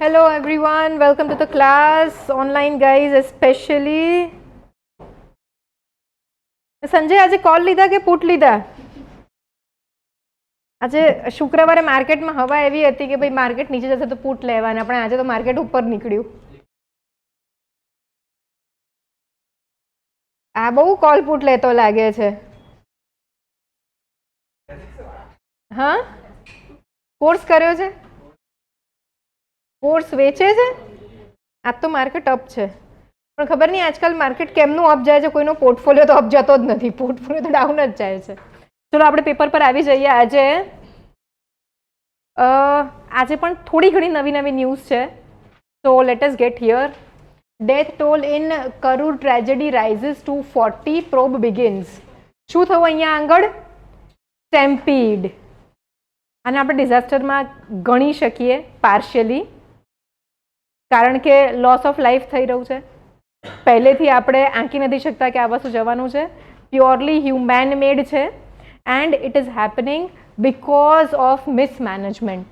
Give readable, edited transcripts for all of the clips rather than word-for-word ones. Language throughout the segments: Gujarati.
Hello everyone, welcome to the class. Online guys especially. Sanjay આજે કોલ લીધા કે પુટ લીધા? આજે શુક્રવારે માર્કેટમાં હવા એવી હતી કે ભાઈ માર્કેટ નીચે જશે તો પુટ લેવાના, પણ આજે તો માર્કેટ ઉપર નીકળ્યું. આ બહુ કોલ પુટ લેતો લાગે છે. હા, કોર્સ કર્યો છે? કોર્સ વેચે છે? આજ તો માર્કેટ અપ છે, પણ ખબર નહીં આજકાલ માર્કેટ કેમનું અપ જાય છે. કોઈનો પોર્ટફોલિયો તો અપ જતો જ નથી, પોર્ટફોલિયો તો ડાઉન જ જાય છે. ચલો આપણે પેપર પર આવી જઈએ. આજે પણ થોડી ઘણી નવી ન્યૂઝ છે. So let us get here. Death toll in Karur tragedy rises to 40, probe begins. શું થયું અહીંયા આગળ? સ્ટેમ્પીડ. આને આપણે ડિઝાસ્ટરમાં ગણી શકીએ પાર્શિયલી, કારણ કે લોસ ઓફ લાઈફ થઈ રહ્યું છે. પહેલેથી આપણે આંકી નથી શકતા કે આ વસ્તુ જવાનું છે. પ્યોરલી હ્યુમેન મેડ છે and it is happening because of mismanagement.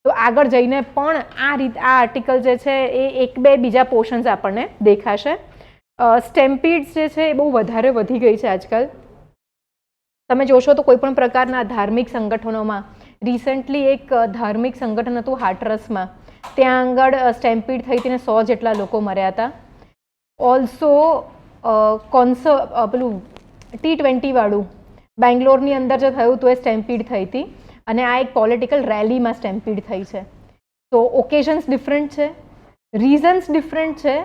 તો આગળ જઈને પણ આ આર્ટિકલ જે છે એ એક બે બીજા પોર્શન્સ આપણને દેખાશે. સ્ટેમ્પીડ્સ જે છે એ બહુ વધારે વધી ગઈ છે આજકાલ. તમે જોશો તો કોઈ પણ પ્રકારના ધાર્મિક સંગઠનોમાં, રિસન્ટલી એક ધાર્મિક સંગઠન હતું હાથરસમાં, ત્યાં આગળ સ્ટેમ્પીડ થઈ હતી ને 100 જેટલા લોકો મર્યા હતા. ઓલ્સો પેલું T20 વાળું બેંગ્લોરની અંદર જે થયું હતું એ સ્ટેમ્પીડ થઈ હતી, અને આ એક પોલિટિકલ રેલીમાં સ્ટેમ્પીડ થઈ છે. તો ઓકેઝન્સ ડિફરન્ટ છે, રીઝન્સ ડિફરન્ટ છે,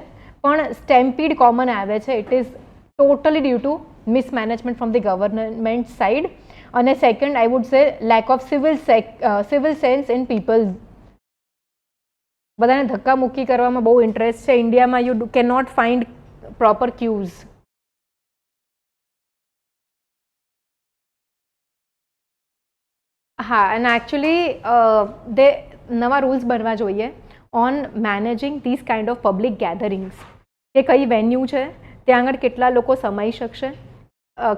પણ સ્ટેમ્પીડ કોમન આવે છે. It is totally due to mismanagement from the government side, અને second I would say lack of civil sense in people. બધાને ધક્કા મુક્કી કરવામાં બહુ ઇન્ટરેસ્ટ છે. ઇન્ડિયામાં you can not find proper queues. હા, અને એકચ્યુઅલી નવા રૂલ્સ બનવા જોઈએ on managing this kind of public gatherings. કે કઈ વેન્યુ છે, ત્યાં આગળ કેટલા લોકો સમાઈ શકશે,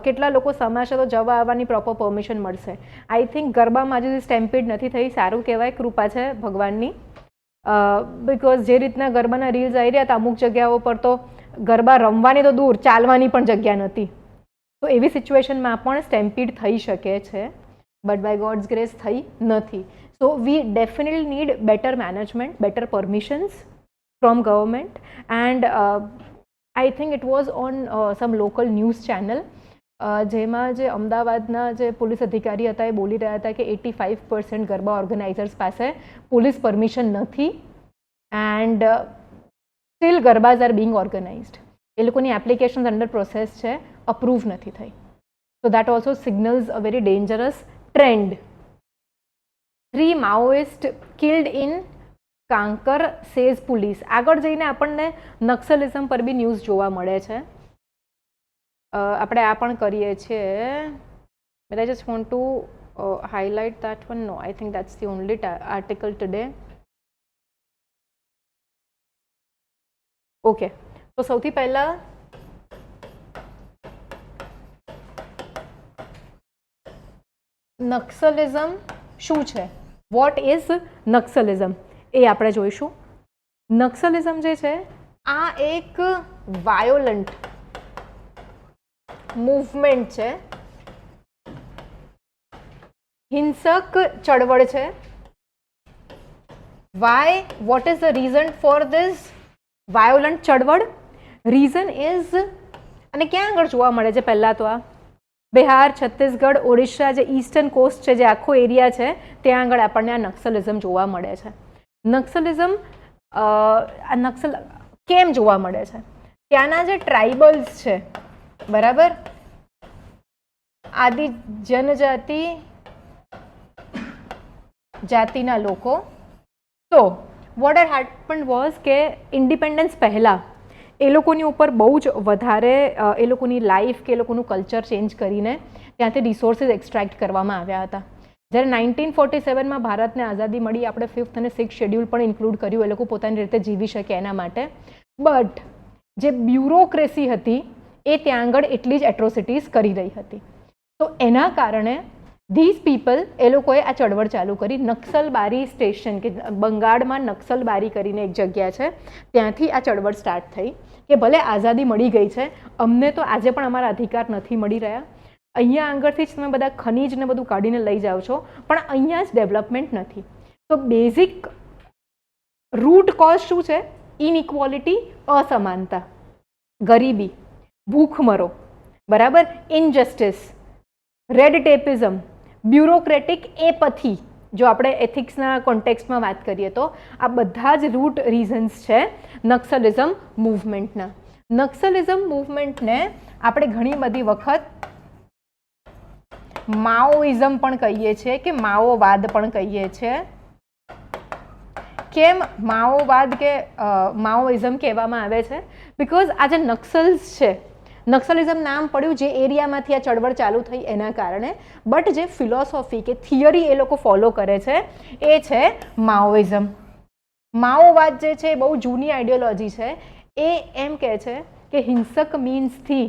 કેટલા લોકો સમાશે તો જવા આવવાની પ્રોપર પરમિશન મળશે. આઈ થિંક ગરબામાં હજી સ્ટેમ્પીડ નથી થઈ, સારું કહેવાય, કૃપા છે ભગવાનની. બિકોઝ જે રીતના ગરબાના રીલ્સ આવી રહ્યા હતા અમુક જગ્યાઓ પર, તો ગરબા રમવાની તો દૂર, ચાલવાની પણ જગ્યા નથી. તો એવી સિચ્યુએશનમાં પણ સ્ટેમ્પીડ થઈ શકે છે, બટ બાય ગોડ્સ ગ્રેસ થઈ નથી. So we definitely need better management, better permissions from government. And I think it was on some local news channel, જેમાં જે અમદાવાદના જે પોલીસ અધિકારી હતા એ બોલી રહ્યા હતા કે 85% ગરબા ઓર્ગેનાઇઝર્સ પાસે પોલીસ પરમિશન નથી, and still garbas are being organised. એ લોકોની એપ્લિકેશન અંડર પ્રોસેસ છે, અપ્રૂવ નથી થઈ. So that also signals a very dangerous trend. 3 Maoist killed in Kanker, says police. આગળ જઈને આપણને નક્સલિઝમ પર બી ન્યૂઝ જોવા મળે છે. આપણે આ પણ કરીએ છીએ. But I just want to highlight that one. No, I think that's the only article today. Okay, તો સૌથી પહેલા નક્સલિઝમ શું છે, વોટ ઇઝ નક્સલિઝમ, એ આપણે જોઈશું. નક્સલિઝમ જે છે આ એક વાયોલન્ટ મૂવમેન્ટ છે, હિંસક ચળવળ છે. Why, what is the reason for this violent ચળવળ? રીઝન ઇઝ, અને ક્યાં આગળ જોવા મળે છે? પહેલાં તો આ બિહાર, છત્તીસગઢ, ઓડિશા, જે ઈસ્ટર્ન કોસ્ટ છે, જે આખો એરિયા છે, ત્યાં આગળ આપણને આ નક્સલિઝમ જોવા મળે છે. નક્સલિઝમ કેમ જોવા મળે છે? ત્યાંના જે ટ્રાઇબલ્સ છે, બરાબર, આદિ જનજાતિ જાતિના લોકો. તો વોટ આર હેપન્ડ વોઝ કે ઇન્ડિપેન્ડન્સ પહેલાં એ લોકોની ઉપર બહુ જ વધારે એ લોકોની લાઈફ કે એ લોકોનું કલ્ચર ચેન્જ કરીને ત્યાંથી રિસોર્સિસ એક્સ્ટ્રેક્ટ કરવામાં આવ્યા હતા. જ્યારે 1947માં ભારતને આઝાદી મળી, આપણે 5th અને 6th શેડ્યુલ પણ ઇન્ક્લુડ કર્યું, એ લોકો પોતાની રીતે જીવી શકે એના માટે. બટ જે બ્યુરોક્રેસી હતી એ ત્યાં આગળ એટલી જ એટ્રોસિટીઝ કરી રહી હતી. તો એના કારણે ધીઝ પીપલ એ લોકોએ આ ચળવળ ચાલુ કરી. નક્સલબારી સ્ટેશન કે બંગાળમાં નક્સલબારી કરીને એક જગ્યા છે, ત્યાંથી આ ચળવળ સ્ટાર્ટ થઈ કે ભલે આઝાદી મળી ગઈ છે, અમને તો આજે પણ અમારા અધિકાર નથી મળી રહ્યા. અહીંયા આગળથી જ તમે બધા ખનીજ ને બધું કાઢીને લઈ જાઓ છો, પણ અહીંયા જ ડેવલપમેન્ટ નથી. તો બેઝિક રૂટ કોઝ શું છે? ઇનઇક્વોલિટી, અસમાનતા, ગરીબી, ભૂખમરો, બરાબર, ઇનજસ્ટિસ, રેડ ટેપિઝમ, બ્યુરોક્રેટિક એપથી. જો આપણે એથિક્સના કોન્ટેક્સ્ટમાં વાત કરીએ તો આ બધા જ રૂટ રીઝન્સ છે નક્સલિઝમ મૂવમેન્ટના. નક્સલિઝમ મૂવમેન્ટને આપણે ઘણી બધી વખત માઓઇઝમ પણ કહીએ છીએ કે માઓવાદ પણ કહીએ છીએ. કેમ માઓવાદ કે માઓઇઝમ કહેવામાં આવે છે? બિકોઝ આ જે નક્સલ્સ છે, નક્સલિઝમ નામ પડ્યું જે એરિયામાંથી આ ચળવળ ચાલુ થઈ એના કારણે, બટ જે ફિલોસોફી કે થિયરી એ લોકો ફોલો કરે છે એ છે માઓઇઝમ. માઓવાદ જે છે એ બહુ જૂની આઈડિયોલોજી છે. એ એમ કહે છે કે હિંસક મીન્સથી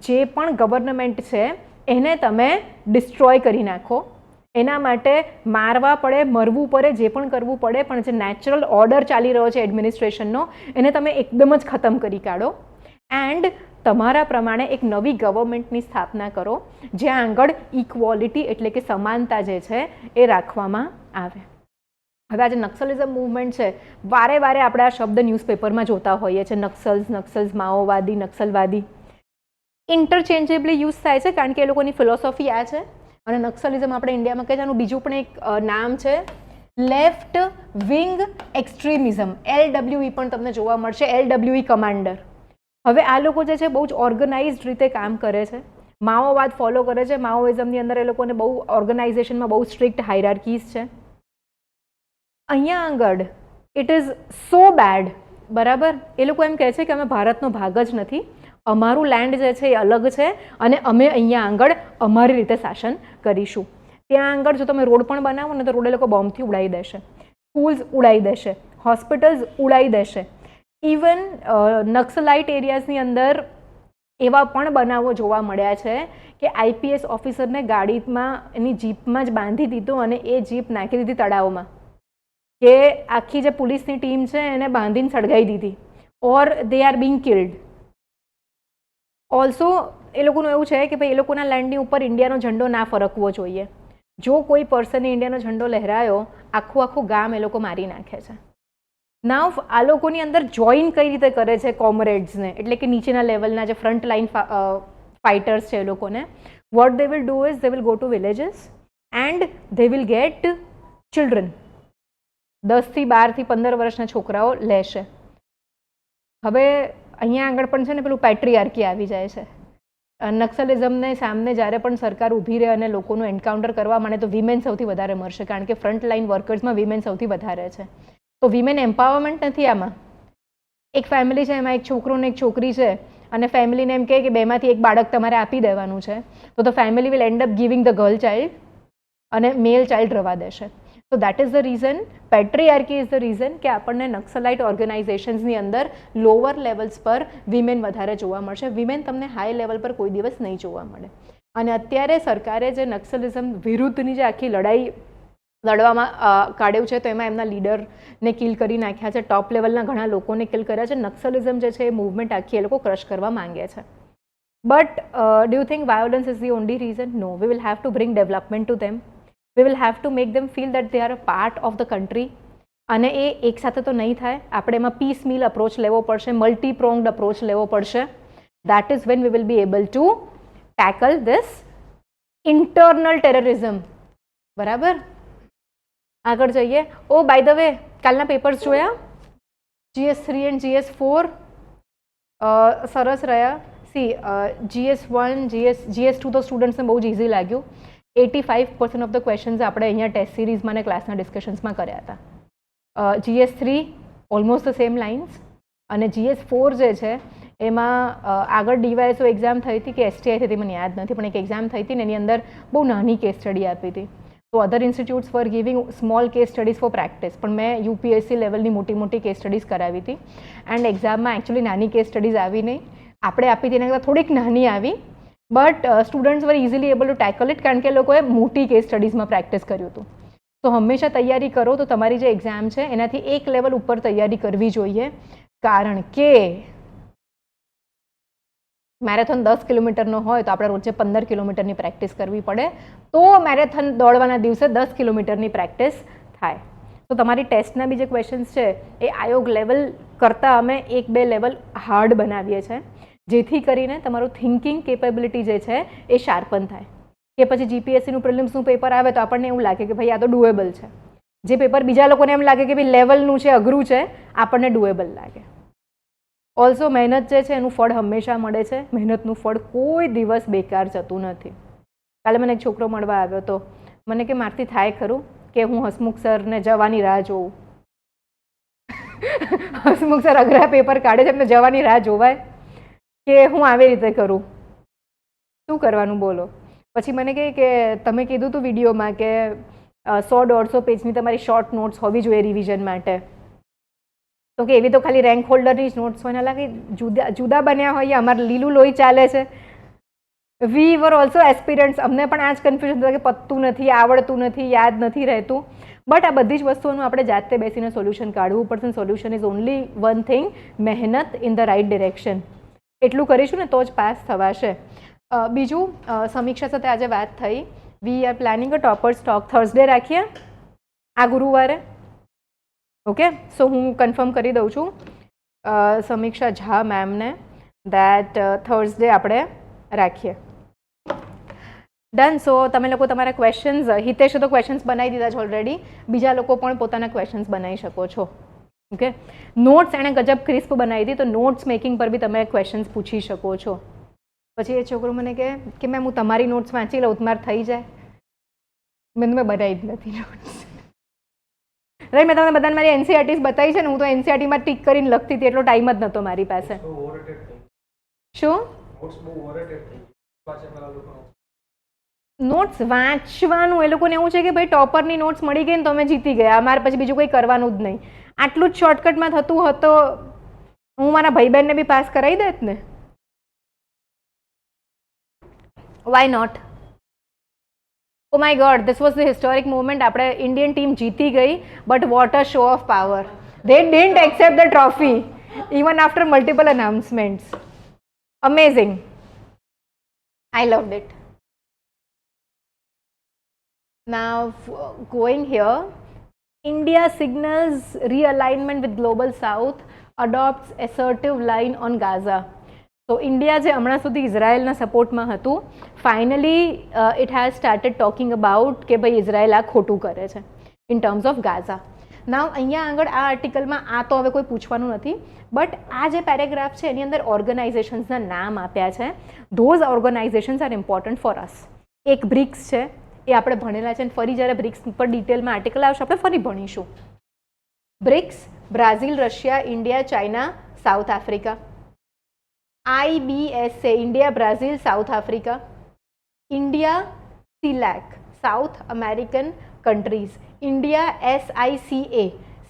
જે પણ ગવર્નમેન્ટ છે એને તમે ડિસ્ટ્રોય કરી નાખો. એના માટે મારવા પડે, મરવું પડે, જે પણ કરવું પડે, પણ જે નેચરલ ઓર્ડર ચાલી રહ્યો છે એડમિનિસ્ટ્રેશનનો એને તમે એકદમ જ ખતમ કરી કાઢો એન્ડ તમારા પ્રમાણે એક નવી ગવર્મેન્ટની સ્થાપના કરો જ્યાં આગળ ઇક્વોલિટી એટલે કે સમાનતા જે છે એ રાખવામાં આવે. હવે આજે નક્સલિઝમ મૂવમેન્ટ છે, વારે વારે આપણે આ શબ્દ ન્યૂઝપેપરમાં જોતા હોઈએ છીએ, નક્સલ્સ, માઓવાદી, નક્સલવાદી. ઇન્ટરચેન્જેબલી યુઝ થાય છે કારણ કે એ લોકોની ફિલોસોફી આ છે. અને નક્સલિઝમ આપણે ઇન્ડિયામાં કહે છે, આનું બીજું પણ એક નામ છે લેફ્ટ વિંગ એક્સ્ટ્રીમિઝમ. LWE પણ તમને જોવા મળશે, LWE કમાન્ડર. હવે આ લોકો જે છે બહુ જ ઓર્ગેનાઇઝડ રીતે કામ કરે છે, માઓવાદ ફોલો કરે છે. માઓઇઝમની અંદર એ લોકોને બહુ ઓર્ગેનાઇઝેશનમાં બહુ સ્ટ્રિક્ટ હાયરાર્કીઝ છે. અહીંયા આગળ ઇટ ઇઝ સો બેડ, બરાબર. એ લોકો એમ કહે છે કે અમે ભારતનો ભાગ જ નથી, અમારું લેન્ડ જે છે એ અલગ છે અને અમે અહીંયા આગળ અમારી રીતે શાસન કરીશું. ત્યાં આગળ જો તમે રોડ પણ બનાવો ને તો રોડ એ લોકો બોમ્બથી ઉડાવી દેશે, સ્કૂલ્સ ઉડાવી દેશે, હોસ્પિટલ્સ ઉડાવી દેશે. ઇવન નક્સલાઇટ એરિયાઝની અંદર એવા પણ બનાવો જોવા મળ્યા છે કે આઈપીએસ ઓફિસરને ગાડીમાં એની જીપમાં જ બાંધી દીધો અને એ જીપ નાખી દીધી તળાવમાં, કે આખી જે પોલીસની ટીમ છે એને બાંધીને સળગાવી દીધી, or they are being killed. Also એ લોકોનું એવું છે કે ભાઈ એ લોકોના લેન્ડની ઉપર ઇન્ડિયાનો ઝંડો ના ફરકવો જોઈએ. જો કોઈ પર્સને ઇન્ડિયાનો ઝંડો લહેરાયો, આખું ગામ એ લોકો મારી નાખે છે. નાવ આ લોકોની અંદર જોઈન કઈ રીતે કરે છે કોમરેડ્સને, એટલે કે નીચેના લેવલના જે ફ્રન્ટ લાઇન ફાઇટર્સ છે એ લોકોને. What they will do is they will go to villages and they will get children. 10 થી 12 થી 15 વર્ષના છોકરાઓ લેશે. હવે અહીંયા આગળ પણ છે ને પેલું પેટ્રીઆર્કી આવી જાય છે. નક્સલિઝમને સામે જ્યારે પણ સરકાર ઊભી રહે અને લોકોનું એન્કાઉન્ટર કરવા માંડે તો વિમેન સૌથી વધારે મરશે, કારણ કે ફ્રન્ટ લાઇન વર્કર્સમાં વિમેન સૌથી વધારે છે. તો વિમેન એમ્પાવરમેન્ટ નથી આમાં. એક ફેમિલી છે, એમાં એક છોકરો ને એક છોકરી છે અને ફેમિલીને એમ કહે કે બેમાંથી એક બાળક તમારે આપી દેવાનું છે, તો the family will end up giving the girl child અને મેલ ચાઇલ્ડ રવા દેશે. So that is the reason, patriarchy is the reason કે આપણને નક્સલાઇટ ઓર્ગેનાઇઝેશન્સની અંદર લોઅર લેવલ્સ પર વિમેન વધારે જોવા મળશે. વિમેન તમને હાઈ લેવલ પર કોઈ દિવસ નહીં જોવા મળે. અને અત્યારે સરકારે જે નક્સલિઝમ વિરુદ્ધની જે આખી લડાઈ લડવામાં કાઢ્યું છે તો એમાં એમના લીડરને કિલ કરી નાખ્યા છે, ટોપ લેવલના ઘણા લોકોને કિલ કર્યા છે. નક્સલિઝમ જે છે એ મૂવમેન્ટ આખી એ લોકો ક્રશ કરવા માંગે છે. But do you think violence is the only reason? No, we will have to bring development to them. We will have to make them feel that they are a part of the country. અને એ એક સાથે તો નહીં થાય, આપણે એમાં પીસ મીલ અપ્રોચ લેવો પડશે, મલ્ટી પ્રોંગ્ડ અપ્રોચ લેવો પડશે. That is when we will be able to tackle this internal terrorism. બરાબર, આગળ જઈએ. ઓ બાય ધ વે, કાલના પેપર્સ જોયા? GS3 and GS4 સરસ રહ્યા. સી GS1 GS2 તો સ્ટુડન્ટ્સને બહુ જ ઇઝી લાગ્યું. 85% ઓફ ધ ક્વેશ્ચન્સ આપણે અહીંયા ટેસ્ટ સિરીઝમાં અને ક્લાસના ડિસ્કશન્સમાં કર્યા હતા. GS3 almost the same lines અને GS4 જે છે એમાં આગળ DYSO એક્ઝામ થઈ હતી કે STI થઈ હતી મને યાદ નથી, પણ એક એક્ઝામ થઈ હતી ને એની અંદર બહુ નાની કેસ સ્ટડી આપી હતી. તો other institutes for giving small case studies for practice, પણ મેં UPSC લેવલની મોટી કેસ સ્ટડીઝ કરાવી હતી. એન્ડ એક્ઝામમાં એકચ્યુઅલી નાની કેસ સ્ટડીઝ આવી નહીં, આપણે આપી હતી એના કરતાં થોડીક નાની આવી but students were easily able to tackle it, કારણ કે લોકોએ મોટી કેસ સ્ટડીઝમાં પ્રેક્ટિસ કર્યું હતું. તો હંમેશા તૈયારી કરો તો તમારી જે એક્ઝામ છે એનાથી એક લેવલ ઉપર તૈયારી કરવી જોઈએ, કારણ કે મેરેથોન 10 કિલોમીટરનો હોય તો આપણે રોજે 15 કિલોમીટરની પ્રેક્ટિસ કરવી પડે, તો મેરેથોન દોડવાના દિવસે 10 કિલોમીટરની પ્રેક્ટિસ થાય. તો તમારી ટેસ્ટના બી જે ક્વેશ્ચન્સ છે એ આયોગ લેવલ કરતાં અમે 1-2 લેવલ હાર્ડ બનાવીએ છીએ, જેથી કરીને તમારું થિંકિંગ કેપેબિલિટી જે છે એ શાર્પન થાય. કે પછી જીપીએસસીનું પ્રિલિમ્સનું પેપર આવે તો આપણને એવું લાગે કે ભાઈ આ તો ડુએબલ છે, જે પેપર બીજા લોકોને એમ લાગે કે ભાઈ લેવલનું છે, અઘરું છે, આપણને ડુએબલ લાગે. ઓલ્સો મહેનત જે છે એનું ફળ હંમેશા મળે છે, મહેનતનું ફળ કોઈ દિવસ બેકાર જતું નથી. કાલે મને એક છોકરો મળવા આવ્યો હતો, મને કે મારથી થાય ખરું કે હું હસમુખ સરને જવાની રાહ જોઉં. હસમુખ સર અઘરા પેપર કાઢે છે, એમને જવાની રાહ જોવાય કે હું આવી રીતે કરું? શું કરવાનું બોલો? પછી મને કહે કે તમે કીધું હતું વિડીયોમાં કે 100-150 પેજની તમારી શોર્ટ નોટ્સ હોવી જોઈએ રિવિઝન માટે, તો કે એવી તો ખાલી રેન્ક હોલ્ડરની જ નોટ્સ હોય. ના લાગે જુદા જુદા બન્યા હોય, અમારે લીલું લોહી ચાલે છે. વી વર ઓલ્સો એસ્પિરન્ટ્સ, અમને પણ આ જ કન્ફ્યુઝન થતું કે પતતું નથી, આવડતું નથી, યાદ નથી રહેતું. બટ આ બધી જ વસ્તુઓનું આપણે જાતે બેસીને સોલ્યુશન કાઢવું પડશે. Solution is only one thing, મહેનત ઇન ધ રાઇટ ડિરેક્શન. એટલું કરીશું ને તો જ પાસ થવાશે. બીજું, સમીક્ષા સાથે આજે વાત થઈ. We are planning a toppers talk Thursday રાખીએ આ ગુરુવારે. ઓકે, સો હું કન્ફર્મ કરી દઉં છું સમીક્ષા ઝા મેમને દેટ થર્સડે આપણે રાખીએ. ડન. સો તમે લોકો તમારા ક્વેશ્ચન્સ, હિતેશે તો ક્વેશ્ચન્સ બનાવી દીધા છે ઓલરેડી, બીજા લોકો પણ પોતાના ક્વેશ્ચન્સ બનાવી શકો છો. ઓકે, નોટ્સ એણે ગજબ ક્રિસ્પ બનાવી હતી, તો નોટ્સ મેકિંગ પર બી તમે ક્વેશ્ચન્સ પૂછી શકો છો. પછી એ છોકરો મને કહે કે મેમ હું તમારી નોટ્સ વાંચી લઉં તમારે થઈ જાય. મેં બનાવી જ નથી નોટ્સ. રાઈટ, મેં તમને બધાને મારી એનસીઆરટીસ બતાવી છે ને, હું તો એનસીઆરટીમાં ટીક કરીને લખતી હતી, એટલો ટાઈમ જ નહોતો મારી પાસે. શું નોટ્સ વાંચવાનું? એ લોકોને એવું છે કે ભાઈ ટોપરની નોટ્સ મળી ગઈ ને તો અમે જીતી ગયા, અમારે પછી બીજું કંઈ કરવાનું જ નહીં. આટલું જ શોર્ટકટમાં થતું હોત તો હું મારા ભાઈ બહેનને બી પાસ કરાવી દેત ને. Why not? Oh my god, this was the historic moment. આપણે ઇન્ડિયન ટીમ જીતી ગઈ, but what a show of power. They didn't accept the trophy even after multiple announcements. Amazing. I loved it. Now going here, India signals realignment with global south, adopts assertive line on Gaza. So India જે હમણાં સુધી ઇઝરાયલના સપોર્ટમાં હતું, finally it has started talking about કે ભાઈ ઇઝરાયલ આ ખોટું કરે છે ઇન ટર્મ્સ ઓફ ગાઝા. નાવ અહીંયા આગળ આ આર્ટિકલમાં આ તો હવે કોઈ પૂછવાનું નથી, બટ આ જે પેરેગ્રાફ છે એની અંદર ઓર્ગેનાઇઝેશન્સના નામ આપ્યા છે. Those organisations are important for us. એક બ્રિક્સ છે, એ આપણે ભણેલા છે, અને ફરી જ્યારે બ્રિક્સ પર ડિટેલમાં આર્ટિકલ આવશે આપણે ફરી ભણીશું. BRICS: Brazil, Russia, India, China, South Africa. IBSA: India, Brazil, South Africa. India CELAC: South American countries. India SICA: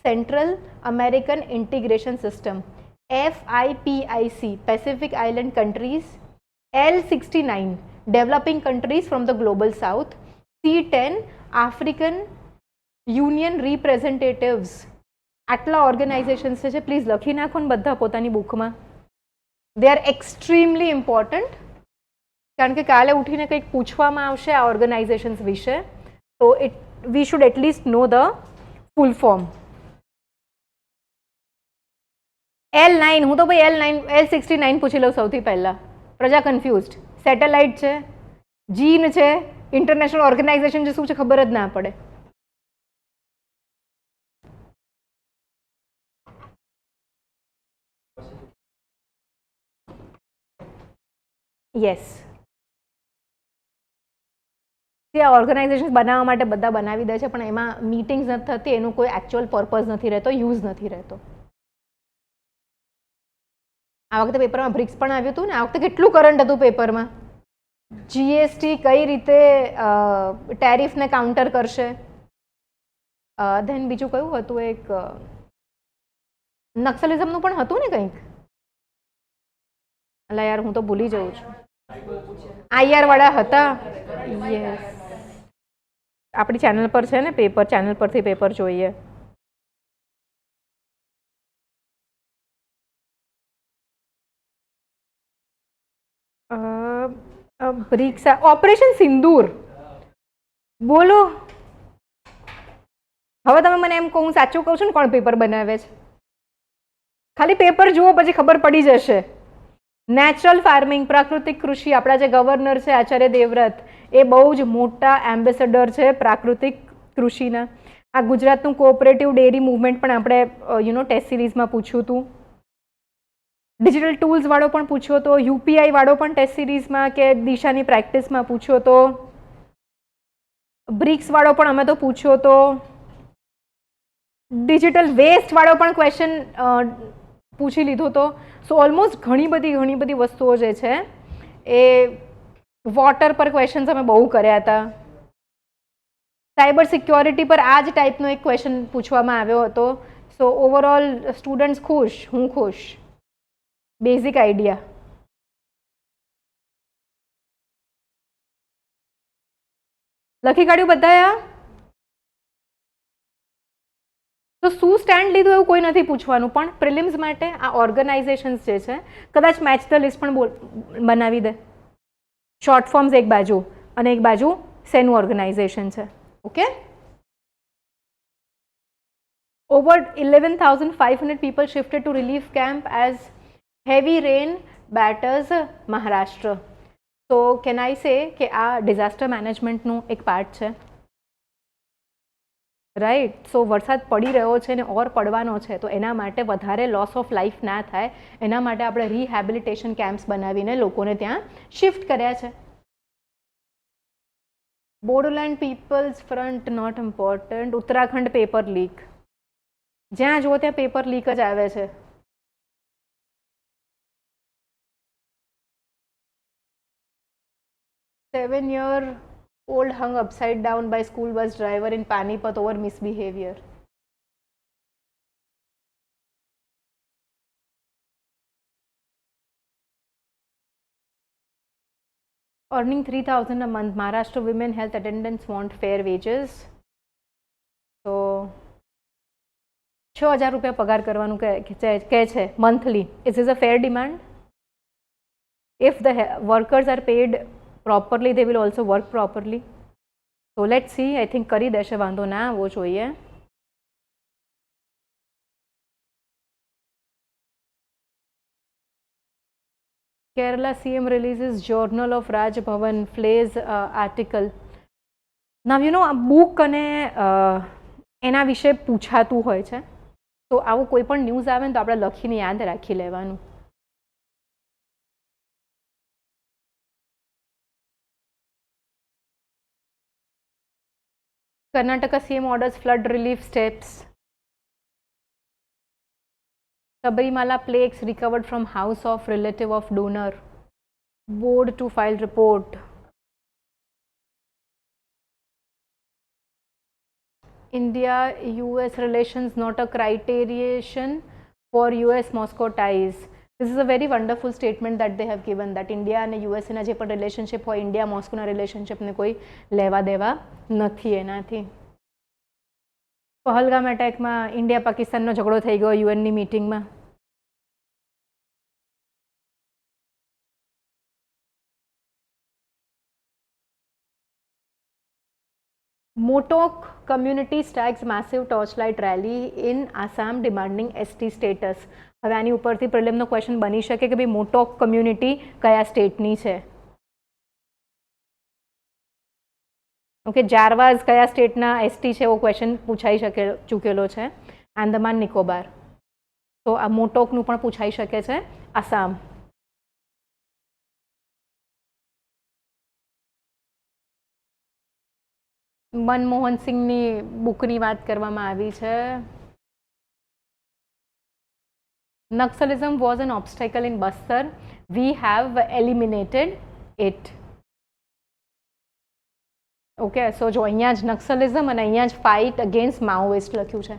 Central American integration system. FIPIC: Pacific island countries. L69: developing countries from the global South. C10: African Union representatives. આટલા ઓર્ગેનાઇઝેશન્સ છે, પ્લીઝ લખી નાખો ને બધા પોતાની બુકમાં. દે આર એક્સ્ટ્રીમલી ઇમ્પોર્ટન્ટ, કારણ કે કાલે ઉઠીને કંઈક પૂછવામાં આવશે આ ઓર્ગેનાઇઝેશન્સ વિશે, તો we should at least know the full form. L9, હું તો ભાઈ L69 પૂછી લઉં સૌથી પહેલાં. પ્રજા કન્ફ્યુઝડ. સેટેલાઇટ છે, જીન છે, ઇન્ટરનેશનલ ઓર્ગેનાઇઝેશન છે, શું છે ખબર જ ના પડે. યસ, આ ઓર્ગેનાઇઝેશન બનાવવા માટે બધા બનાવી દે છે, પણ એમાં મીટિંગ્સ નથી થતી, એનું કોઈ એકચ્યુઅલ પર્પઝ નથી રહેતો, યુઝ નથી રહેતો. આ વખતે પેપરમાં બ્રિક્સ પણ આવ્યું હતું ને, આ વખતે કેટલું કરંટ હતું પેપરમાં. જીએસટી કઈ રીતે ટેરિફને કાઉન્ટર કરશે. ધેન બીજું કયું હતું, એક નક્સલિઝમનું પણ હતું ને કંઈક. અલા યાર, હું તો ભૂલી જાઉં છું. આઈઆર વાળા હતા. યસ, આપણી ચેનલ પર છે ને પેપર, ચેનલ પરથી પેપર જોઈએ. બ્રિક્સ, ઓપરેશન સિંદૂર. બોલો, હવે તમે મને એમ કહું, હું સાચું કહું છું ને કોણ પેપર બનાવે છે? ખાલી પેપર જુઓ પછી ખબર પડી જશે. નેચરલ ફાર્મિંગ, પ્રાકૃતિક કૃષિ. આપણા જે ગવર્નર છે આચાર્ય દેવવ્રત, એ બહુ જ મોટા એમ્બેસેડર છે પ્રાકૃતિક કૃષિના. આ ગુજરાતનું કોઓપરેટિવ ડેરી મુવમેન્ટ પણ આપણે ટેસ્ટ સિરીઝમાં પૂછ્યું હતું. ડિજિટલ ટૂલ્સ વાળો પણ પૂછ્યો હતો, યુપીઆઈ વાળો પણ ટેસ્ટ સિરીઝમાં કે દિશાની પ્રેક્ટિસમાં પૂછ્યો હતો, બ્રિક્સ વાળો પણ અમે તો પૂછ્યો હતો, ડિજિટલ વેસ્ટ વાળો પણ ક્વેશ્ચન પૂછી લીધો હતો. સો ઓલમોસ્ટ ઘણી બધી વસ્તુઓ જે છે એ વોટર પર ક્વેશ્ચન્સ અમે બહુ કર્યા હતા. સાયબર સિક્યોરિટી પર આ જ ટાઈપનો એક ક્વેશ્ચન પૂછવામાં આવ્યો હતો. સો ઓવરઓલ સ્ટુડન્ટ્સ ખુશ, હું ખુશ. Basic idea. લખી કાઢ્યું બધાએ? તો શું સ્ટેન્ડ લીધું એવું કોઈ નથી પૂછવાનું, પણ પ્રિલિમ્સ માટે આ ઓર્ગેનાઇઝેશન્સ જે છે કદાચ મેચ ધ લિસ્ટ પણ બનાવી દે. શોર્ટ ફોર્મ્સ એક બાજુ અને એક બાજુ શેનું ઓર્ગેનાઇઝેશન છે. Okay, over 11,500 people shifted to relief camp as heavy rain batters Maharashtra. So can I say કે આ ડિઝાસ્ટર મેનેજમેન્ટનું એક પાર્ટ છે, રાઈટ? સો વરસાદ પડી રહ્યો છે ને ઓર પડવાનો છે, તો એના માટે વધારે લોસ ઓફ લાઈફ ના થાય એના માટે આપણે રિહેબિલિટેશન કેમ્પ્સ બનાવીને લોકોને ત્યાં શિફ્ટ કર્યા છે. Bodoland people's front not important. Uttarakhand paper leak, જ્યાં જુઓ ત્યાં પેપર લીક જ આવે છે. Seven-year-old hung upside down by school bus driver in Panipat over misbehavior. Earning 3,000 a month, Maharashtra women health attendants want fair wages. So 6,000 રૂપિયા પગાર કરવાનું કહે છે monthly. Is this a fair demand? If the workers are paid properly, they will also work properly. So let's see. I think કરી દેશે, વાંધો ના આવવો જોઈએ. Kerala CM releases Journal of Raj Bhavan Flay's article. Now you know આ બુક અને એના વિશે પૂછાતું હોય છે, તો આવું કોઈ પણ ન્યૂઝ આવે ને તો આપણે લખીને યાદ રાખી લેવાનું. Karnataka CM orders flood relief steps. Sabarimala plaques recovered from house of relative of donor. Board to file report. India-US relations not a criterion for US-Moscow ties. This is a very wonderful statement that they have given, that India and US ના જે પણ રિલેશનશિપ હોય, ઇન્ડિયા મોસ્કોના રિલેશનશિપને કોઈ લેવા દેવા નથી એનાથી. પહલગામ એટેકમાં ઇન્ડિયા પાકિસ્તાનનો ઝઘડો થઈ ગયો યુએનની મીટિંગમાં. Motok community stags massive torchlight rally in Assam demanding ST status. હવે આની ઉપરથી પ્રિલિમનો ક્વેશ્ચન બની શકે કે ભાઈ મોટોક કમ્યુનિટી કયા સ્ટેટની છે. ઓકે, જારવાઝ કયા સ્ટેટના એસટી છે એવો ક્વેશ્ચન પૂછાઈ ચૂકેલો છે. આંદામાન નિકોબાર. તો આ મોટોકનું પણ પૂછાઈ શકે છે, આસામ. મનમોહન સિંહની બુકની વાત કરવામાં આવી છે. Naxalism was an obstacle in Bastar. We have eliminated it. Okay, so જો અહીંયા જ નક્સલિઝમ અને અહીંયા જ ફાઇટ અગેન્સ્ટ માઓઇસ્ટ લખ્યું છે.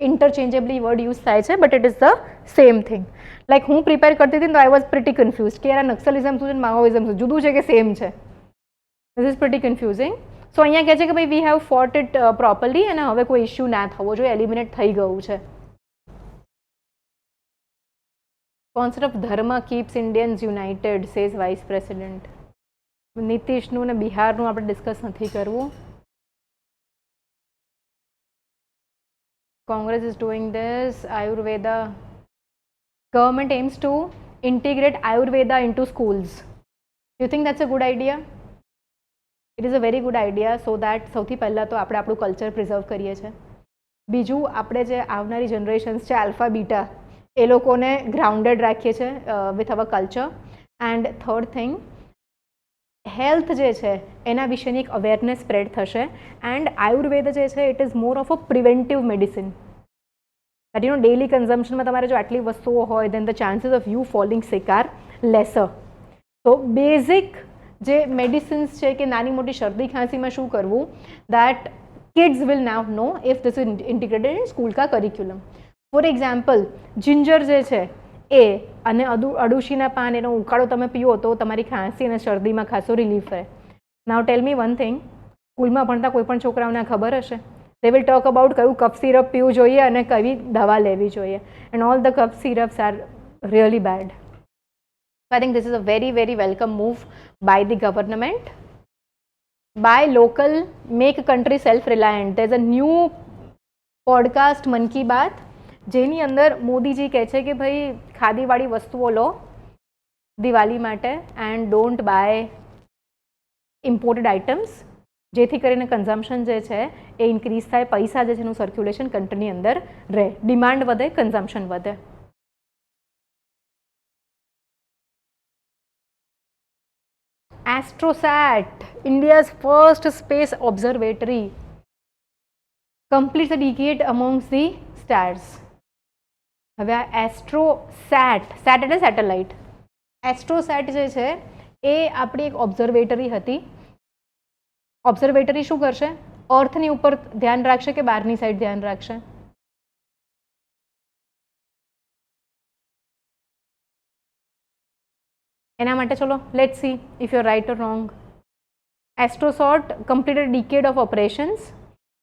ઇન્ટરચેન્જેબલી વર્ડ યુઝ થાય છે, but it is the same thing. Like હું પ્રિપેર કરતી હતી ને તો આઈ વોઝ પ્રિટી કન્ફ્યુઝ કે યાર નક્સલિઝમ શું છે માઓઇઝમ શું, જુદું છે કે સેમ છે. This is pretty confusing. So અહીંયા કહે છે કે ભાઈ we have fought it properly અને હવે કોઈ ઇશ્યુ ના થવો જોઈએ, એલિમિનેટ થઈ ગયું છે. Concept of dharma keeps Indians united says vice president. નીતિશનું ને બિહારનું આપણે ડિસ્કસ નથી કરવું. Congress is doing this. Ayurveda. Government aims to integrate Ayurveda into schools. Do you think that's a good idea? It is a very good idea so that સૌથી પહેલાં તો આપણે આપણું કલ્ચર પ્રિઝર્વ કરીએ છીએ. બીજું આપણે જે આવનારી જનરેશન્સ છે આલ્ફા બીટા એ લોકોને ગ્રાઉન્ડેડ રાખીએ છીએ with our culture. And third thing, health જે છે એના વિશેની એક અવેરનેસ સ્પ્રેડ થશે. એન્ડ આયુર્વેદ જે છે it is more of a preventive medicine. That you know daily કન્ઝમ્પશનમાં તમારે જો આટલી વસ્તુઓ હોય then the chances of you falling sick are lesser. તો બેઝિક જે મેડિસિન્સ છે કે નાની મોટી શરદી ખાંસીમાં શું કરવું, that kids will now know if this is integrated in school કા કરિક્યુલમ. ફોર એક્ઝામ્પલ જિંજર જે છે એ અને અડુશીના પાન એનો ઉકાળો તમે પીઓ તો તમારી ખાંસી અને શરદીમાં ખાસો રિલીફ રહે. નાવ ટેલ મી વન થિંગ, સ્કૂલમાં ભણતા કોઈ પણ છોકરાઓને ખબર હશે, દે વિલ ટોક અબાઉટ કયું કફ સિરપ પીવું જોઈએ અને કઈ દવા લેવી જોઈએ. And all the cough syrups are really bad. I think this is a very, very welcome move by the government. Buy local, make country self-reliant. There's a new podcast, Mann Ki Baat, જેની અંદર મોદીજી કહે છે કે ભાઈ ખાદીવાળી વસ્તુઓ લો દિવાળી માટે and don't buy imported items, જેથી કરીને કન્ઝમ્પશન જે છે એ ઇન્ક્રીઝ થાય, પૈસા જે છે એનું સર્ક્યુલેશન કન્ટ્રીની અંદર રહે, ડિમાન્ડ વધે, કન્ઝમ્પશન વધે. Astrosat, India's first space observatory, completes a decade amongst the stars. હવે આ એસ્ટ્રોસેટ, સેટ એટલે સેટેલાઇટ, એસ્ટ્રોસેટ જે છે એ આપણી એક ઓબ્ઝર્વેટરી હતી. ઓબ્ઝર્વેટરી શું કરશે? અર્થની ઉપર ધ્યાન રાખશે કે બહારની સાઈડ ધ્યાન રાખશે? એના માટે ચલો let's see if you are right or wrong. AstroSat completed a decade of operations.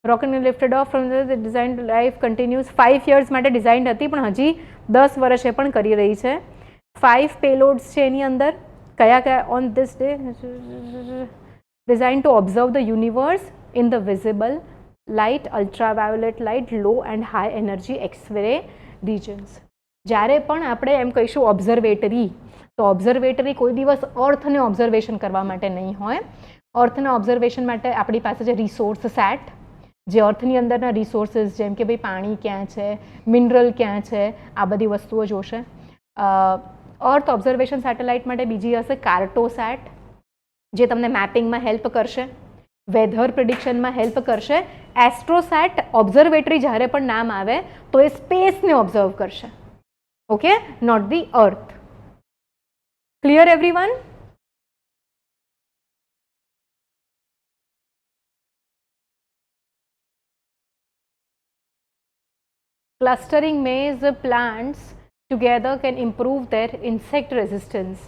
Rocket lifted off from the design life continuous. 5 years માટે ડિઝાઇન હતી પણ હજી 10 વર્ષ એ પણ કરી રહી છે. 5 પેલોડ્સ છે એની અંદર. કયા કયા? On this day designed to observe the universe in the visible light, ultraviolet light, low and high energy x-ray regions. જ્યારે પણ આપણે એમ કહીશું ઓબ્ઝર્વેટરી, તો ઓબ્ઝર્વેટરી કોઈ દિવસ અર્થને ઓબ્ઝર્વેશન કરવા માટે નહીં હોય. અર્થના ઓબ્ઝર્વેશન માટે આપણી પાસે જે રિસોર્સ સેટ, જે અર્થની અંદરના રિસોર્સિસ જેમ કે ભાઈ પાણી ક્યાં છે, મિનરલ ક્યાં છે, આ બધી વસ્તુઓ જોશે. અર્થ ઓબ્ઝર્વેશન સેટેલાઇટ માટે બીજી હશે કાર્ટોસેટ, જે તમને મેપિંગમાં હેલ્પ કરશે, વેધર પ્રિડિક્શનમાં હેલ્પ કરશે. એસ્ટ્રોસેટ ઓબ્ઝર્વેટરી જ્યારે પણ નામ આવે તો એ સ્પેસને ઓબ્ઝર્વ કરશે, okay, not the earth. Clear everyone? Clustering maize plants together can improve their insect resistance.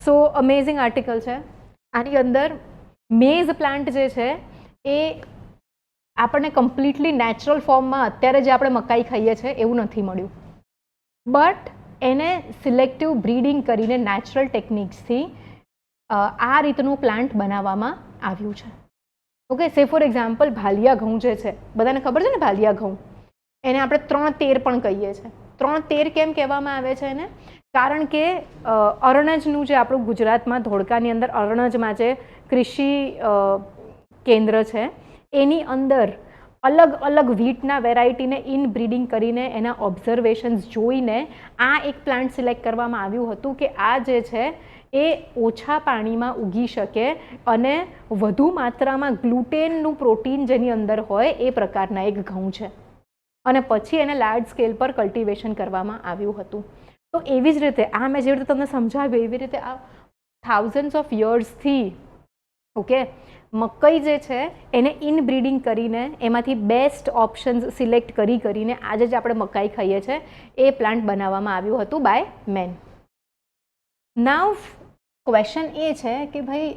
So amazing article છે. આની અંદર મેઝ પ્લાન્ટ જે છે એ આપણને કમ્પ્લીટલી નેચરલ ફોર્મમાં અત્યારે જે આપણે મકાઈ ખાઈએ છીએ એવું નથી મળ્યું, બટ એને સિલેક્ટિવ બ્રીડિંગ કરીને નેચરલ ટેકનિક્સથી આ રીતનું પ્લાન્ટ બનાવવામાં આવ્યું છે. ઓકે, સે ફોર એક્ઝામ્પલ ભાલિયા ઘઉં જે છે, બધાને ખબર છે ને ભાલિયા ઘઉં, એને આપણે 3 તેર પણ કહીએ છીએ. 3 તેર કેમ કહેવામાં આવે છે એને? કારણ કે અરણજનું જે આપણું ગુજરાતમાં ધોળકાની અંદર અરણજમાં જે કૃષિ કેન્દ્ર છે એની અંદર અલગ અલગ વીટના વેરાયટીને ઇનબ્રીડિંગ કરીને એના ઓબ્ઝર્વેશન્સ જોઈને આ એક પ્લાન્ટ સિલેક્ટ કરવામાં આવ્યું હતું કે આ જે છે એ ઓછા પાણીમાં ઉગી શકે અને વધુ માત્રામાં ગ્લુટેનનું પ્રોટીન જેની અંદર હોય એ પ્રકારના એક ઘઉં છે. અને પછી એને લાર્જ સ્કેલ પર કલ્ટિવેશન કરવામાં આવ્યું હતું. તો એવી જ રીતે આ મેં જે રીતે તમને સમજાવ્યું એવી રીતે આ થાઉઝન્ડ્સ ઓફ યર્સથી ઓકે મકઈ જે છે એને ઇનબ્રીડિંગ કરીને એમાંથી બેસ્ટ ઓપ્શન્સ સિલેક્ટ કરીને આજે જે આપણે મકાઈ ખાઈએ છીએ એ પ્લાન્ટ બનાવવામાં આવ્યું હતું બાય મેન. નાવ ક્વેશ્ચન એ છે કે ભાઈ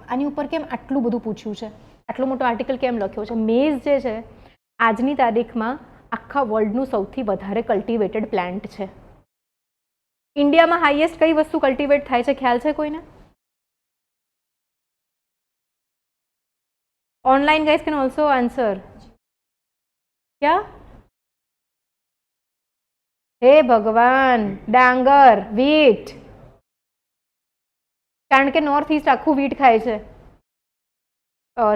આની ઉપર કેમ આટલું બધું પૂછ્યું છે, આટલો મોટો આર્ટિકલ કેમ લખ્યો છે? મેઝ જે છે આજની તારીખમાં આખા વર્લ્ડનું સૌથી વધારે કલ્ટિવેટેડ પ્લાન્ટ છે. ઇન્ડિયામાં હાઈએસ્ટ કઈ વસ્તુ કલ્ટિવેટ થાય છે ખ્યાલ છે કોઈને? Online guys can also answer. क्या? हे भगवान, डांगर, वीट. કારણ કે નોર્થ ઈસ્ટ આખું વીટ ખાય છે,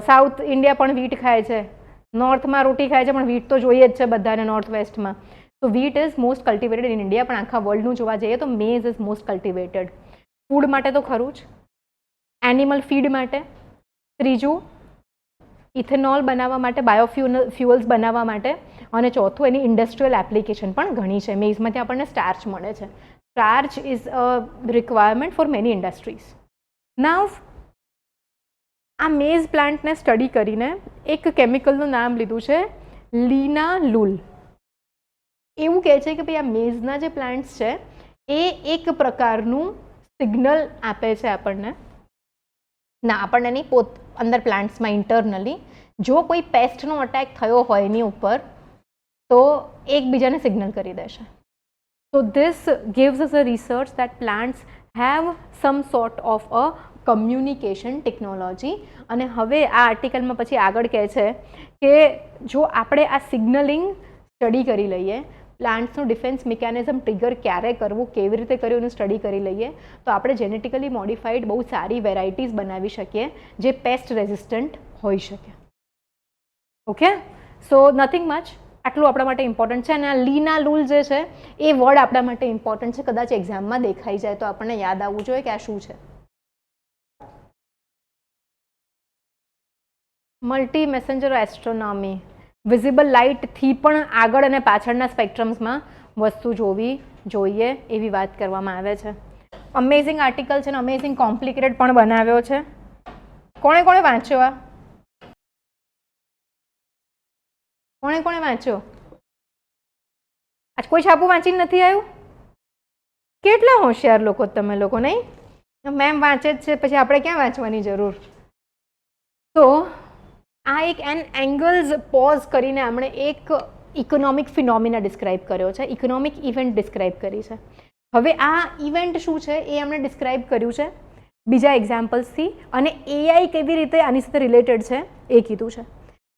સાઉથ ઇન્ડિયા પણ વીટ ખાય છે, નોર્થમાં રોટી ખાય છે પણ વીટ તો જોઈએ જ છે બધાને નોર્થ વેસ્ટમાં. તો વીટ is most cultivated in India, પણ આખા વર્લ્ડનું જોવા જઈએ તો maze is most cultivated. Food માટે તો ખરું જ, એનિમલ ફીડ માટે, ત્રીજું ઇથેનોલ બનાવવા માટે, બાયોફ્યુઅલ્સ બનાવવા માટે, અને ચોથું એની ઇન્ડસ્ટ્રીયલ એપ્લિકેશન પણ ઘણી છે. મેઝમાંથી આપણને સ્ટાર્ચ મળે છે. Starch is a requirement for many industries. Now આ મેઝ પ્લાન્ટને સ્ટડી કરીને એક કેમિકલનું નામ લીધું છે લિનાલુલ. એવું કહે છે કે ભાઈ આ મેઝના જે પ્લાન્ટ્સ છે એ એક પ્રકારનું સિગ્નલ આપે છે આપણને, ના આપણને નહીં, અંદર પ્લાન્ટ્સમાં ઇન્ટરનલી જો કોઈ પેસ્ટનો અટેક થયો હોય એની ઉપર તો એકબીજાને સિગ્નલ કરી દેશે. So this gives us a research that plants have some sort of a communication technology. અને હવે આ આર્ટિકલમાં પછી આગળ કહે છે કે જો આપણે આ સિગ્નલિંગ સ્ટડી કરી લઈએ, પ્લાન્ટ્સનું ડિફેન્સ મિકેનિઝમ ટ્રિગર ક્યારે કરવું, કેવી રીતે કરવું એનું સ્ટડી કરી લઈએ તો આપણે જેનેટિકલી મોડિફાઈડ બહુ સારી વેરાયટીઝ બનાવી શકીએ જે પેસ્ટ રેઝિસ્ટન્ટ હોઈ શકે. ઓકે, સો નથિંગ મચ, આટલું આપણા માટે ઇમ્પોર્ટન્ટ છે. અને આ લિનાલુલ જે છે એ વર્ડ આપણા માટે ઇમ્પોર્ટન્ટ છે, કદાચ એક્ઝામમાં દેખાઈ જાય તો આપણને યાદ આવવું જોઈએ કે આ શું છે. મલ્ટી મેસેન્જર એસ્ટ્રોનોમી, વિઝિબલ લાઇટથી પણ આગળ અને પાછળના સ્પેક્ટ્રમ્સમાં વસ્તુ જોવી જોઈએ એવી વાત કરવામાં આવે છે. અમેઝિંગ આર્ટિકલ છે અને અમેઝિંગ કોમ્પ્લિકેટેડ પણ બનાવ્યો છે. કોણે કોણે વાંચ્યો આ? કોણે કોણે વાંચ્યો? આજ કોઈ છાપું વાંચીને નથી આવ્યું? કેટલા હોશિયાર લોકો તમે લોકો, નહીં? મેમ વાંચે જ છે, પછી આપણે ક્યાં વાંચવાની જરૂર? તો આ એક એંગલ્સ પોઝ કરીને આપણે એક ઇકોનોમિક ફિનોમિના ડિસ્ક્રાઇબ કર્યો છે, ઇકોનોમિક ઇવેન્ટ ડિસ્ક્રાઇબ કરી છે. હવે આ ઇવેન્ટ શું છે એ આપણે ડિસ્ક્રાઇબ કર્યું છે બીજા એક્ઝામ્પલ્સથી, અને એઆઈ કેવી રીતે આની સાથે રિલેટેડ છે એ કીધું છે.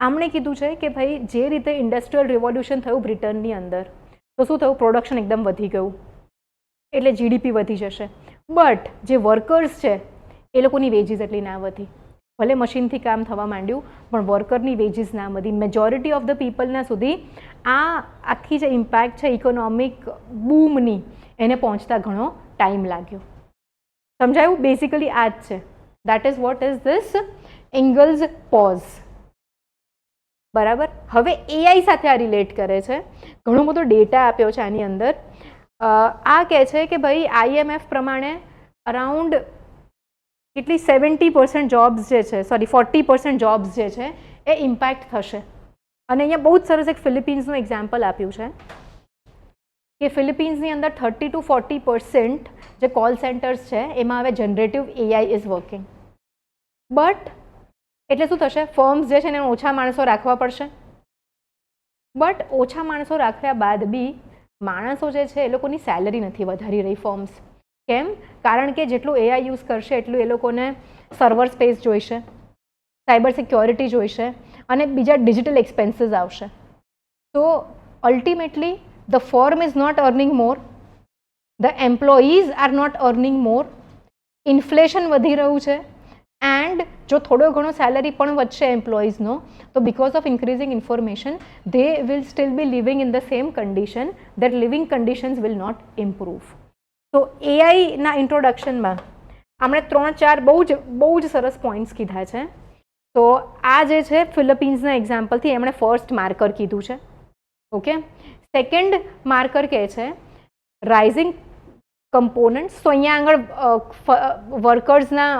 આમણે કીધું છે કે ભાઈ જે રીતે ઇન્ડસ્ટ્રીયલ રિવોલ્યુશન થયું બ્રિટનની અંદર તો શું થયું, પ્રોડક્શન એકદમ વધી ગયું એટલે જીડીપી વધી જશે, બટ જે વર્કર્સ છે એ લોકોની વેજીસ એટલી ના વધી. ભલે મશીનથી કામ થવા માંડ્યું પણ વર્કરની વેજીસ ના વધી. મેજોરિટી ઓફ ધ પીપલના સુધી આ આખી જે ઇમ્પેક્ટ છે ઇકોનોમિક બૂમની એને પહોંચતા ઘણો ટાઈમ લાગ્યો. સમજાયું? બેઝિકલી આ જ છે. That is what is this angles pose. બરાબર. હવે એઆઈ સાથે આ રિલેટ કરે છે, ઘણો બધો ડેટા આપ્યો છે આની અંદર. આ કહે છે કે ભાઈ આઈએમએફ પ્રમાણે અરાઉન્ડ કેટલી 70% જોબ્સ જે છે, સોરી 40% જોબ્સ જે છે એ ઇમ્પેક્ટ થશે. અને અહીંયા બહુ જ સરસ એક ફિલિપિન્સનું એક્ઝામ્પલ આપ્યું છે કે ફિલિપિન્સની અંદર 30 to 40% જે કોલ સેન્ટર્સ છે એમાં હવે generative AI is working. But એટલે શું થશે, ફર્મ્સ જે છે એને ઓછા માણસો રાખવા પડશે. બટ ઓછા માણસો રાખ્યા બાદ બી માણસો જે છે એ લોકોની સેલરી નથી વધારી રહી ફર્મ્સ. કેમ? કારણ કે જેટલું એઆઈ યુઝ કરશે એટલું એ લોકોને સર્વર સ્પેસ જોઈશે, સાયબર સિક્યોરિટી જોઈશે અને બીજા ડિજિટલ એક્સપેન્સીસ આવશે. તો ultimately the firm is not earning more, the employees are not earning more, inflation વધી રહ્યું છે, એન્ડ જો થોડો ઘણો સેલરી પણ વધશે એમ્પ્લોઈઝનો તો because of increasing information they will still be living in the same condition, that living conditions will not improve. તો એઆઈના ઇન્ટ્રોડક્શનમાં આપણે 3-4 બહુ જ સરસ પોઈન્ટ્સ કીધા છે. તો આ જે છે ફિલિપિન્સના એક્ઝામ્પલથી એમણે ફર્સ્ટ માર્કર કીધું છે. ઓકે, સેકન્ડ માર્કર કહે છે રાઇઝિંગ કમ્પોનન્ટ્સ. તો અહીંયા આગળ વર્કર્સના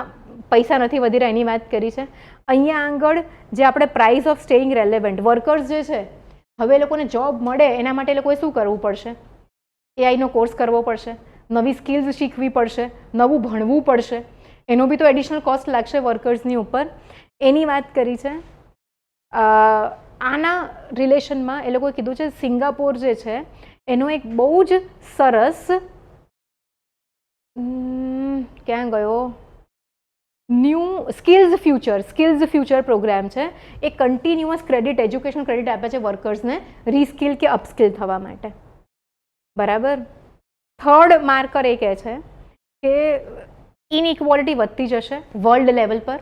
પૈસા નથી વધી રહ્યા એની વાત કરી છે. અહીંયા આગળ જે આપણે price of staying relevant workers જે છે, હવે એ લોકોને જોબ મળે એના માટે એ લોકોએ શું કરવું પડશે? એઆઈનો કોર્સ કરવો પડશે, નવી સ્કિલ્સ શીખવી પડશે, નવું ભણવું પડશે, એનો બી તો એડિશનલ કોસ્ટ લાગશે વર્કર્સની ઉપર. એની વાત કરી છે. આના રિલેશનમાં એ લોકોએ કીધું છે સિંગાપોર જે છે એનો એક બહુ જ સરસ ક્યાં ગયો ન્યૂ સ્કિલ્સ ફ્યુચર પ્રોગ્રામ છે. એ કન્ટિન્યુઅસ ક્રેડિટ એજ્યુકેશન ક્રેડિટ આપે છે વર્કર્સને રીસ્કિલ કે અપસ્કિલ થવા માટે. બરાબર. થર્ડ માર્કર એ કહે છે કે ઇનઇક્વોલિટી વધતી જશે વર્લ્ડ લેવલ પર.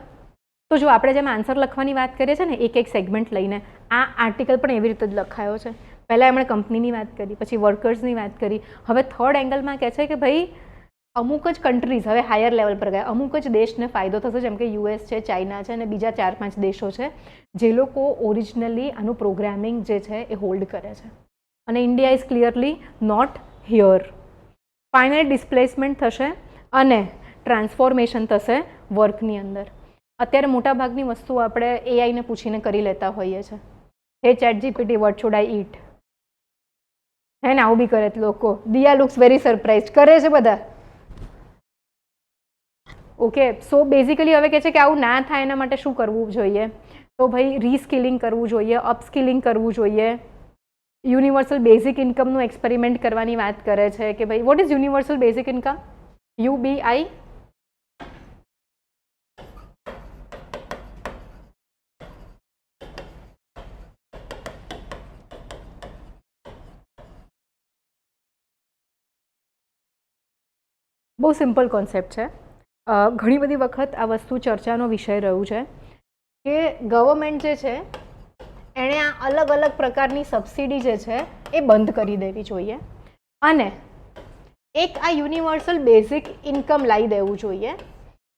તો જો આપણે જેમ આન્સર લખવાની વાત કરીએ છીએ ને એક એક સેગમેન્ટ લઈને, આ આર્ટિકલ પણ એવી રીતે જ લખાયો છે. પહેલાં એમણે કંપનીની વાત કરી, પછી વર્કર્સની વાત કરી, હવે થર્ડ એંગલમાં કહે છે કે ભાઈ અમુક જ કન્ટ્રીઝ હવે હાયર લેવલ પર ગયા, અમુક જ દેશને ફાયદો થશે, જેમ કે યુએસ છે, ચાઇના છે અને બીજા 4-5 દેશો છે જે લોકો ઓરિજિનલી આનું પ્રોગ્રામિંગ જે છે એ હોલ્ડ કરે છે. અને India is clearly not here. Finally displacement થશે અને ટ્રાન્સફોર્મેશન થશે વર્કની અંદર. અત્યારે મોટાભાગની વસ્તુ આપણે એઆઈને પૂછીને કરી લેતા હોઈએ છીએ. Hey ChatGPT what should I eat, hey ને આવું બી કરે લોકો. દિયા લુક્સ વેરી સરપ્રાઇઝ કરે છે બધા. ઓકે, સો બેઝિકલી હવે કહે છે કે આવું ના થાય એના માટે શું કરવું જોઈએ? તો ભાઈ રીસ્કિલિંગ કરવું જોઈએ, અપસ્કિલિંગ કરવું જોઈએ, યુનિવર્સલ બેઝિક ઇન્કમનું એક્સપેરિમેન્ટ કરવાની વાત કરે છે કે ભાઈ what is universal basic income? UBI. બહુ સિમ્પલ કોન્સેપ્ટ છે. ઘણી બધી વખત આ વસ્તુ ચર્ચાનો વિષય રહ્યું છે કે ગવર્મેન્ટ જે છે એણે આ અલગ અલગ પ્રકારની સબસિડી જે છે એ બંધ કરી દેવી જોઈએ અને એક આ યુનિવર્સલ બેઝિક ઇન્કમ લાવી દેવું જોઈએ.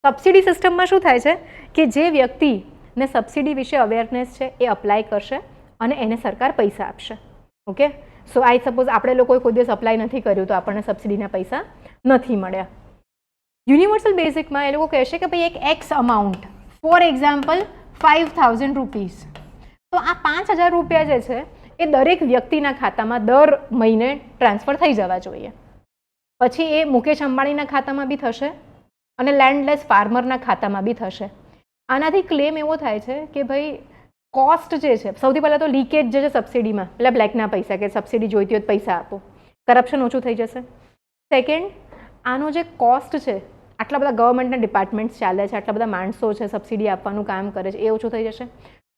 સબસિડી સિસ્ટમમાં શું થાય છે કે જે વ્યક્તિને સબસિડી વિશે અવેરનેસ છે એ અપ્લાય કરશે અને એને સરકાર પૈસા આપશે. ઓકે, સો આઈ સપોઝ આપણે લોકોએ કોઈ દિવસ અપ્લાય નથી કર્યું તો આપણને સબસિડીના પૈસા નથી મળ્યા. યુનિવર્સલ બેઝિકમાં એ લોકો કહેશે કે ભાઈ એક x amount, for example 5,000 rupees, તો આ 5,000 રૂપિયા જે છે એ દરેક વ્યક્તિના ખાતામાં દર મહિને ટ્રાન્સફર થઈ જવા જોઈએ. પછી એ મુકેશ અંબાણીના ખાતામાં બી થશે અને લેન્ડલેસ ફાર્મરના ખાતામાં બી થશે. આનાથી ક્લેમ એવો થાય છે કે ભાઈ કોસ્ટ જે છે, સૌથી પહેલાં તો લીકેજ જે છે સબસિડીમાં, પેલા બ્લેકના પૈસા કે સબસિડી જોઈતી હોય તો પૈસા આપો, કરપ્શન ઓછું થઈ જશે. સેકન્ડ, આનો જે કોસ્ટ છે, આટલા બધા ગવર્મેન્ટના ડિપાર્ટમેન્ટ્સ ચાલે છે, આટલા બધા માણસો છે સબસિડી આપવાનું કામ કરે છે, એ ઓછું થઈ જશે.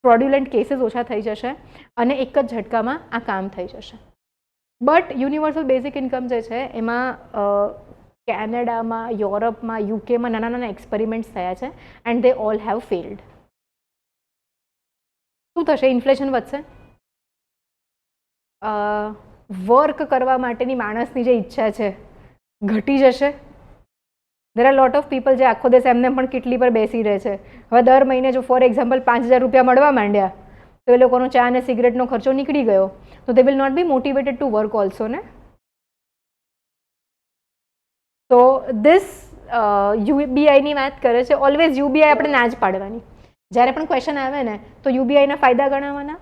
ફ્રોડ્યુલન્ટ કેસીસ ઓછા થઈ જશે અને એક જ ઝટકામાં આ કામ થઈ જશે. બટ યુનિવર્સલ બેઝિક ઇન્કમ જે છે એમાં કેનેડામાં, યુરોપમાં, યુકેમાં નાના નાના એક્સપેરિમેન્ટ્સ થયા છે and they all have failed. શું થશે? ઇન્ફ્લેશન વધશે, વર્ક કરવા માટેની માણસની જે ઈચ્છા છે ઘટી જશે. There are lot of people જે આખો દિવસ એમને પણ કેટલી પર બેસી રહે છે. હવે દર મહિને જો ફોર એક્ઝામ્પલ 5,000 રૂપિયા મળવા માંડ્યા તો એ લોકોનો ચા અને સિગરેટનો ખર્ચો નીકળી ગયો, તો they will not be motivated to work also ને. તો ધીસ યુબીઆઈની વાત કરે છે. ઓલવેઝ યુબીઆઈ આપણે ના જ પાડવાની. જ્યારે પણ ક્વેશ્ચન આવે ને તો યુબીઆઈના ફાયદા ગણાવવાના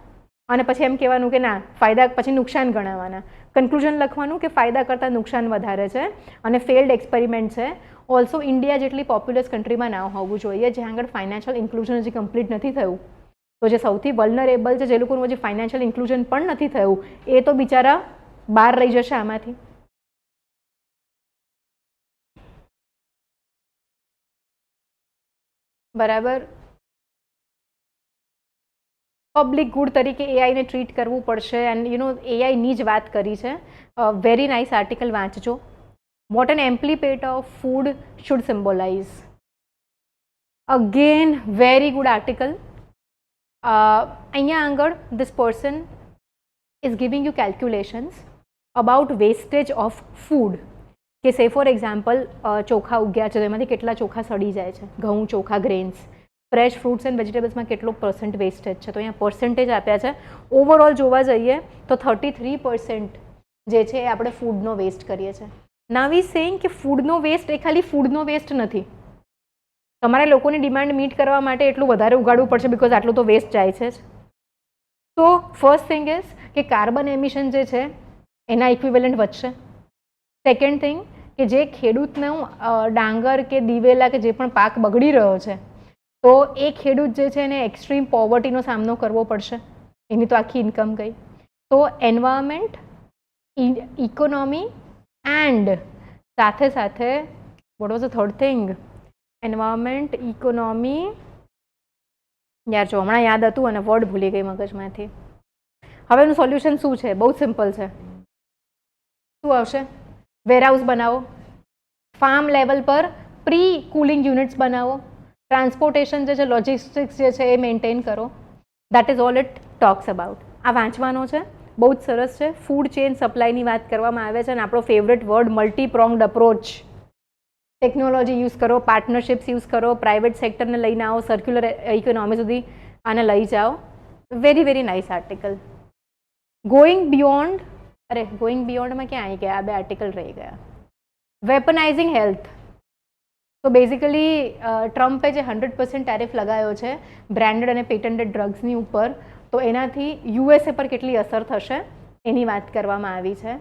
અને પછી એમ કહેવાનું કે ના, ફાયદા પછી નુકસાન ગણાવવાના. કન્ક્લુઝન લખવાનું કે ફાયદા કરતાં નુકસાન વધારે છે અને ફેલ્ડ એક્સપેરિમેન્ટ છે. ઓલ્સો ઇન્ડિયા જેટલી પોપ્યુલસ કન્ટ્રીમાં ના હોવું જોઈએ જ્યાં આગળ ફાઇનાન્શિયલ ઇન્ક્લુઝન હજી કમ્પ્લીટ નથી થયું. તો જે સૌથી વલ્નરેબલ છે, જે લોકોનું હજી ફાઇનાન્શિયલ ઇન્ક્લુઝન પણ નથી થયું, એ તો બિચારા બહાર રહી જશે આમાંથી. બરાબર. પબ્લિક ગુડ તરીકે એઆઈને ટ્રીટ કરવું પડશે એન્ડ યુ નો એઆઈની જ વાત કરી છે. વેરી નાઇસ આર્ટિકલ વાંચજો. What an empty plate of food should symbolise. Again very good article. અહીંયા આગળ this person is giving you calculations about wastage of food. કે સે ફોર એક્ઝામ્પલ ચોખા ઉગ્યા છે તો એમાંથી કેટલા ચોખા સડી જાય છે, ઘઉં, ચોખા, ગ્રેન્સ. ફ્રેશ ફ્રૂટ્સ એન્ડ વેજીટેબલ્સમાં કેટલો % વેસ્ટેજ છે, તો અહીંયા પર્સન્ટેજ આપ્યા છે. ઓવરઓલ જોવા જઈએ તો 33% જે છે એ આપણે ફૂડનો વેસ્ટ કરીએ છીએ. નાવ ઇઝ સેઇંગ કે ફૂડનો વેસ્ટ એ ખાલી ફૂડનો વેસ્ટ નથી. તમારે લોકોની ડિમાન્ડ મીટ કરવા માટે એટલું વધારે ઉગાડવું પડશે બિકોઝ આટલું તો વેસ્ટ જાય છે જ. તો ફર્સ્ટ થિંગ ઇઝ કે કાર્બન એમિશન જે છે એના ઇક્વિવેલન્ટ વધશે. સેકન્ડ થિંગ કે જે ખેડૂતનું ડાંગર કે દિવેલા કે જે પણ પાક બગડી રહ્યો છે તો એ ખેડૂત જે છે એને એક્સ્ટ્રીમ પોવર્ટીનો સામનો કરવો પડશે. એની તો આખી ઇન્કમ ગઈ. તો એન્વાયરમેન્ટ, ઇકોનોમી એન્ડ સાથે સાથે what was the third thing? Environment, economy, યાર જો હમણાં યાદ હતું અને વર્ડ ભૂલી ગઈ મગજમાંથી. હવે એનું સોલ્યુશન શું છે? બહુ સિમ્પલ છે. શું આવશે? વેરહાઉસ બનાવો, ફાર્મ લેવલ પર પ્રી કુલિંગ યુનિટ્સ બનાવો, ટ્રાન્સપોર્ટેશન જે છે, લોજિસ્ટિક્સ જે છે એ મેન્ટેન કરો. That is all it talks about. આ વાંચવાનો છે, બહુ જ સરસ છે. ફૂડ ચેઇન સપ્લાયની વાત કરવામાં આવે છે અને આપણો favourite word multi pronged approach. Technology use કરો, પાર્ટનરશિપ્સ યુઝ કરો, પ્રાઇવેટ સેક્ટરને લઈને આવો, સર્ક્યુલર ઇકોનોમી સુધી આને લઈ જાઓ. Very very nice article. Going beyond, અરે ગોઈંગ બિયોન્ડમાં ક્યાં આવી ગયા? આ બે આર્ટિકલ રહી ગયા. વેપનાઇઝિંગ હેલ્થ. તો બેઝિકલી ટ્રમ્પે જે 100% ટેરિફ લગાવ્યો છે બ્રાન્ડેડ અને પેટન્ટેડ ડ્રગ્સની ઉપર, તો એનાથી યુએસએ પર કેટલી અસર થશે એની વાત કરવામાં આવી છે.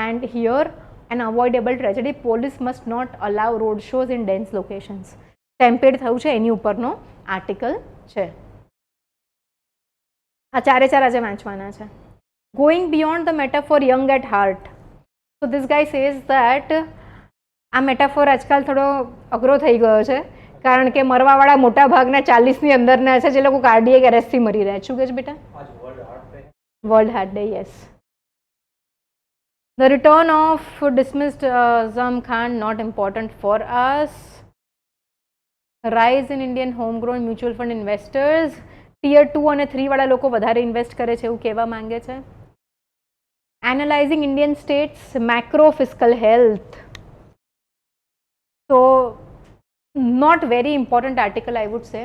And here an avoidable tragedy, police must not allow road shows in dense locations. Stampede થયું છે એની ઉપરનો આર્ટિકલ છે. આ ચારે ચાર આજે વાંચવાના છે. Going beyond the metaphor young at heart. So this guy says that આ મેટાફોર આજકાલ થોડો અઘરો થઈ ગયો છે કારણ કે મરવાવાળા મોટા ભાગના 40ની અંદરના છે જે લોકો કાર્ડિયક એરેસ્ટથી મરી રહ્યા. શું કહે છે બેટા? World heart day. Yes. The return of dismissed Azam Khan not important for us. Rise in Indian homegrown mutual fund investors. Tier 2 અને 3 વાળા લોકો વધારે ઇન્વેસ્ટ કરે છે એવું કહેવા માંગે છે. Analyzing Indian states macro fiscal health. So not very important article I would say.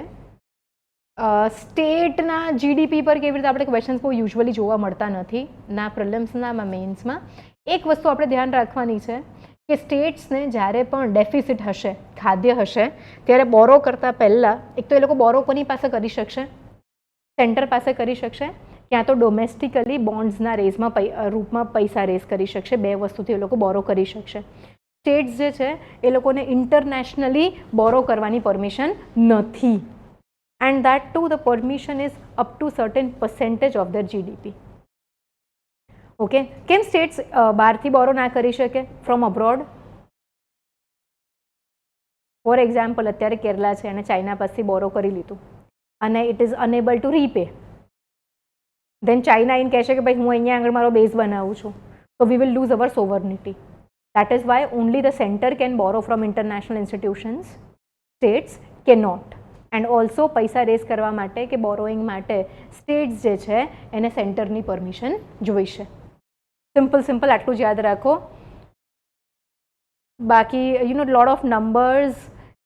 સ્ટેટના જીડીપી પર કેવી રીતે આપણે ક્વેશ્ચન્સ બહુ યુઝ્યુઅલી જોવા મળતા નથી ના પ્રિલિમ્સના ના મેઇન્સમાં. એક વસ્તુ આપણે ધ્યાન રાખવાની છે કે સ્ટેટ્સને જ્યારે પણ ડેફિસિટ હશે, ખાદ્ય હશે, ત્યારે બોરો કરતાં પહેલાં એક તો એ લોકો બોરો કોની પાસે કરી શકશે? સેન્ટર પાસે કરી શકશે, ક્યાં તો ડોમેસ્ટિકલી બોન્ડ્સના રેઝમાં રૂપમાં પૈસા રેઝ કરી શકશે. બે વસ્તુથી એ લોકો બોરો કરી શકશે. સ્ટેટ્સ જે છે એ લોકોને ઇન્ટરનેશનલી બોરો કરવાની પરમિશન નથી. And that too the permission is up to certain percentage of their GDP. Okay, કેમ સ્ટેટ્સ બહારથી બોરો ના કરી શકે ફ્રોમ અબ્રોડ? ફોર એક્ઝામ્પલ અત્યારે કેરલા છે અને ચાઇના પાસેથી બોરો કરી લીધું અને it is unable to repay. Then China ઇન કહેશે કે ભાઈ હું અહીંયા આગળ મારો બેઝ બનાવું છું, તો we will lose our sovereignty. That is why only the centre can borrow from international institutions, states can not. And also પૈસા રેઝ કરવા માટે કે બોરોઈંગ માટે સ્ટેટ્સ જે છે એને સેન્ટરની પરમિશન જોઈશે. સિમ્પલ આટલું જ યાદ રાખો. બાકી લોટ ઓફ નંબર્સ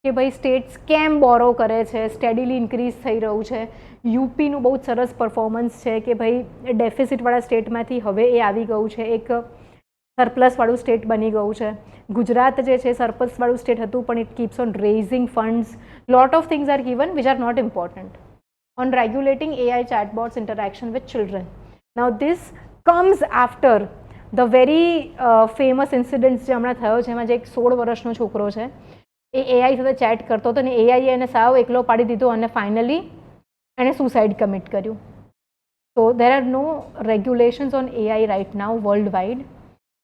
કે ભાઈ સ્ટેટ્સ કેમ બોરો કરે છે, સ્ટેડીલી ઇન્ક્રીઝ થઈ રહ્યું છે. યુપીનું બહુ જ સરસ પરફોર્મન્સ છે કે ભાઈ ડેફિસિટવાળા સ્ટેટમાંથી હવે એ આવી ગયું છે, એક સરપ્લસવાળું સ્ટેટ બની ગયું છે. ગુજરાત જે છે સરપ્લસવાળું સ્ટેટ હતું પણ it keeps on raising funds. Lot of things are given which are not important. On regulating AI chatbots interaction with children. Now this comes after the very famous incidents જે હમણાં થયો છે એમાં જે એક 16 વર્ષનો છોકરો છે એ એઆઈ સાથે ચેટ કરતો હતો અને એઆઈ એને સાવ એકલો પાડી દીધો અને ફાઇનલી એણે સુસાઇડ કમિટ કર્યું. So there are no regulations on AI right now worldwide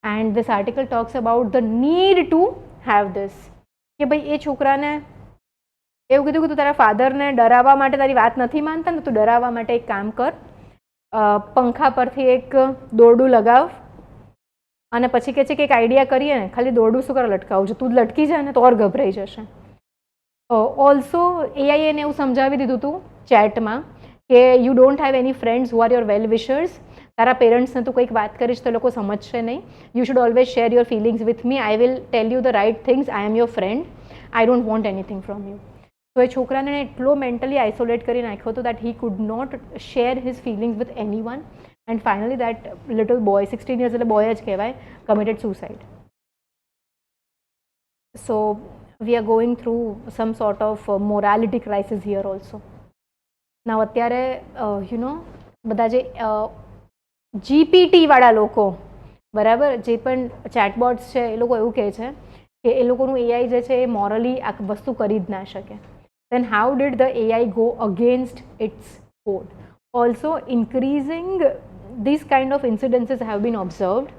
and this article talks about the need to have this. કે ભાઈ એ છોકરાને એવું કીધું કે તું તારા ફાધરને ડરાવવા માટે તારી વાત નથી માનતા ને, તું ડરાવવા માટે એક કામ કર, પંખા પરથી એક દોરડું લગાવ અને પછી કહે છે કે એક આઈડિયા કરીએ ને, ખાલી દોરડું શું કરે લટકાવું છે, તું લટકી જાય ને તો ઓર ગભરાઈ જશે. ઓલ્સો એઆઈ એને એવું સમજાવી દીધું હતું ચેટમાં કે you don't have any friends who are your well wishers. તારા પેરેન્ટ્સને તું કંઈક વાત કરીશ તો લોકો સમજશે નહીં. You should always share your feelings with me. I will tell you the right things. I am your friend. I don't want anything from you. તો એ છોકરાને એટલો મેન્ટલી આઇસોલેટ કરી નાખ્યો હતો that he could not share his feelings with anyone and finally that little boy, 16 years એટલે બોય જ કહેવાય, committed suicide. So we are going through some sort of morality crisis here also. Now અત્યારે બધા જે GPT વાળા લોકો, બરાબર, જે પણ ચેટબોટ્સ છે એ લોકો એવું કહે છે કે એ લોકોનું AI જે છે એ મોરલી આ વસ્તુ કરી જ ના શકે. Then how did the AI go against its code? Also increasing these kind of incidences have been observed.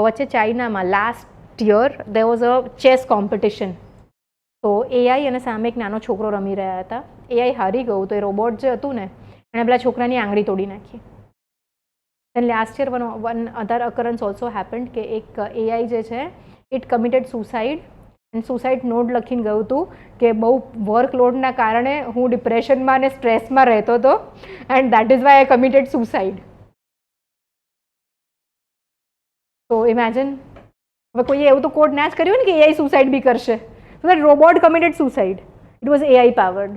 વચ્ચે ચાઇનામાં last year there was a chess competition. તો AI અને સામે એક નાનો છોકરો રમી રહ્યા હતા. AI હારી ગયું તો એ રોબોટ જે હતું ને એણે પેલા છોકરાની આંગળી તોડી નાખી. Then last year one other occurrence also happened કે એક AI જે છે it committed suicide and suicide note લખીને ગયું હતું કે બહુ વર્કલોડના કારણે હું ડિપ્રેશનમાં અને સ્ટ્રેસમાં રહેતો હતો and that is why I committed suicide. તો ઇમેજિન, હવે કોઈએ એવું તો કોડ ના જ કર્યું ને કે AI સુસાઇડ બી કરશે. So that robot committed suicide. It was AI powered.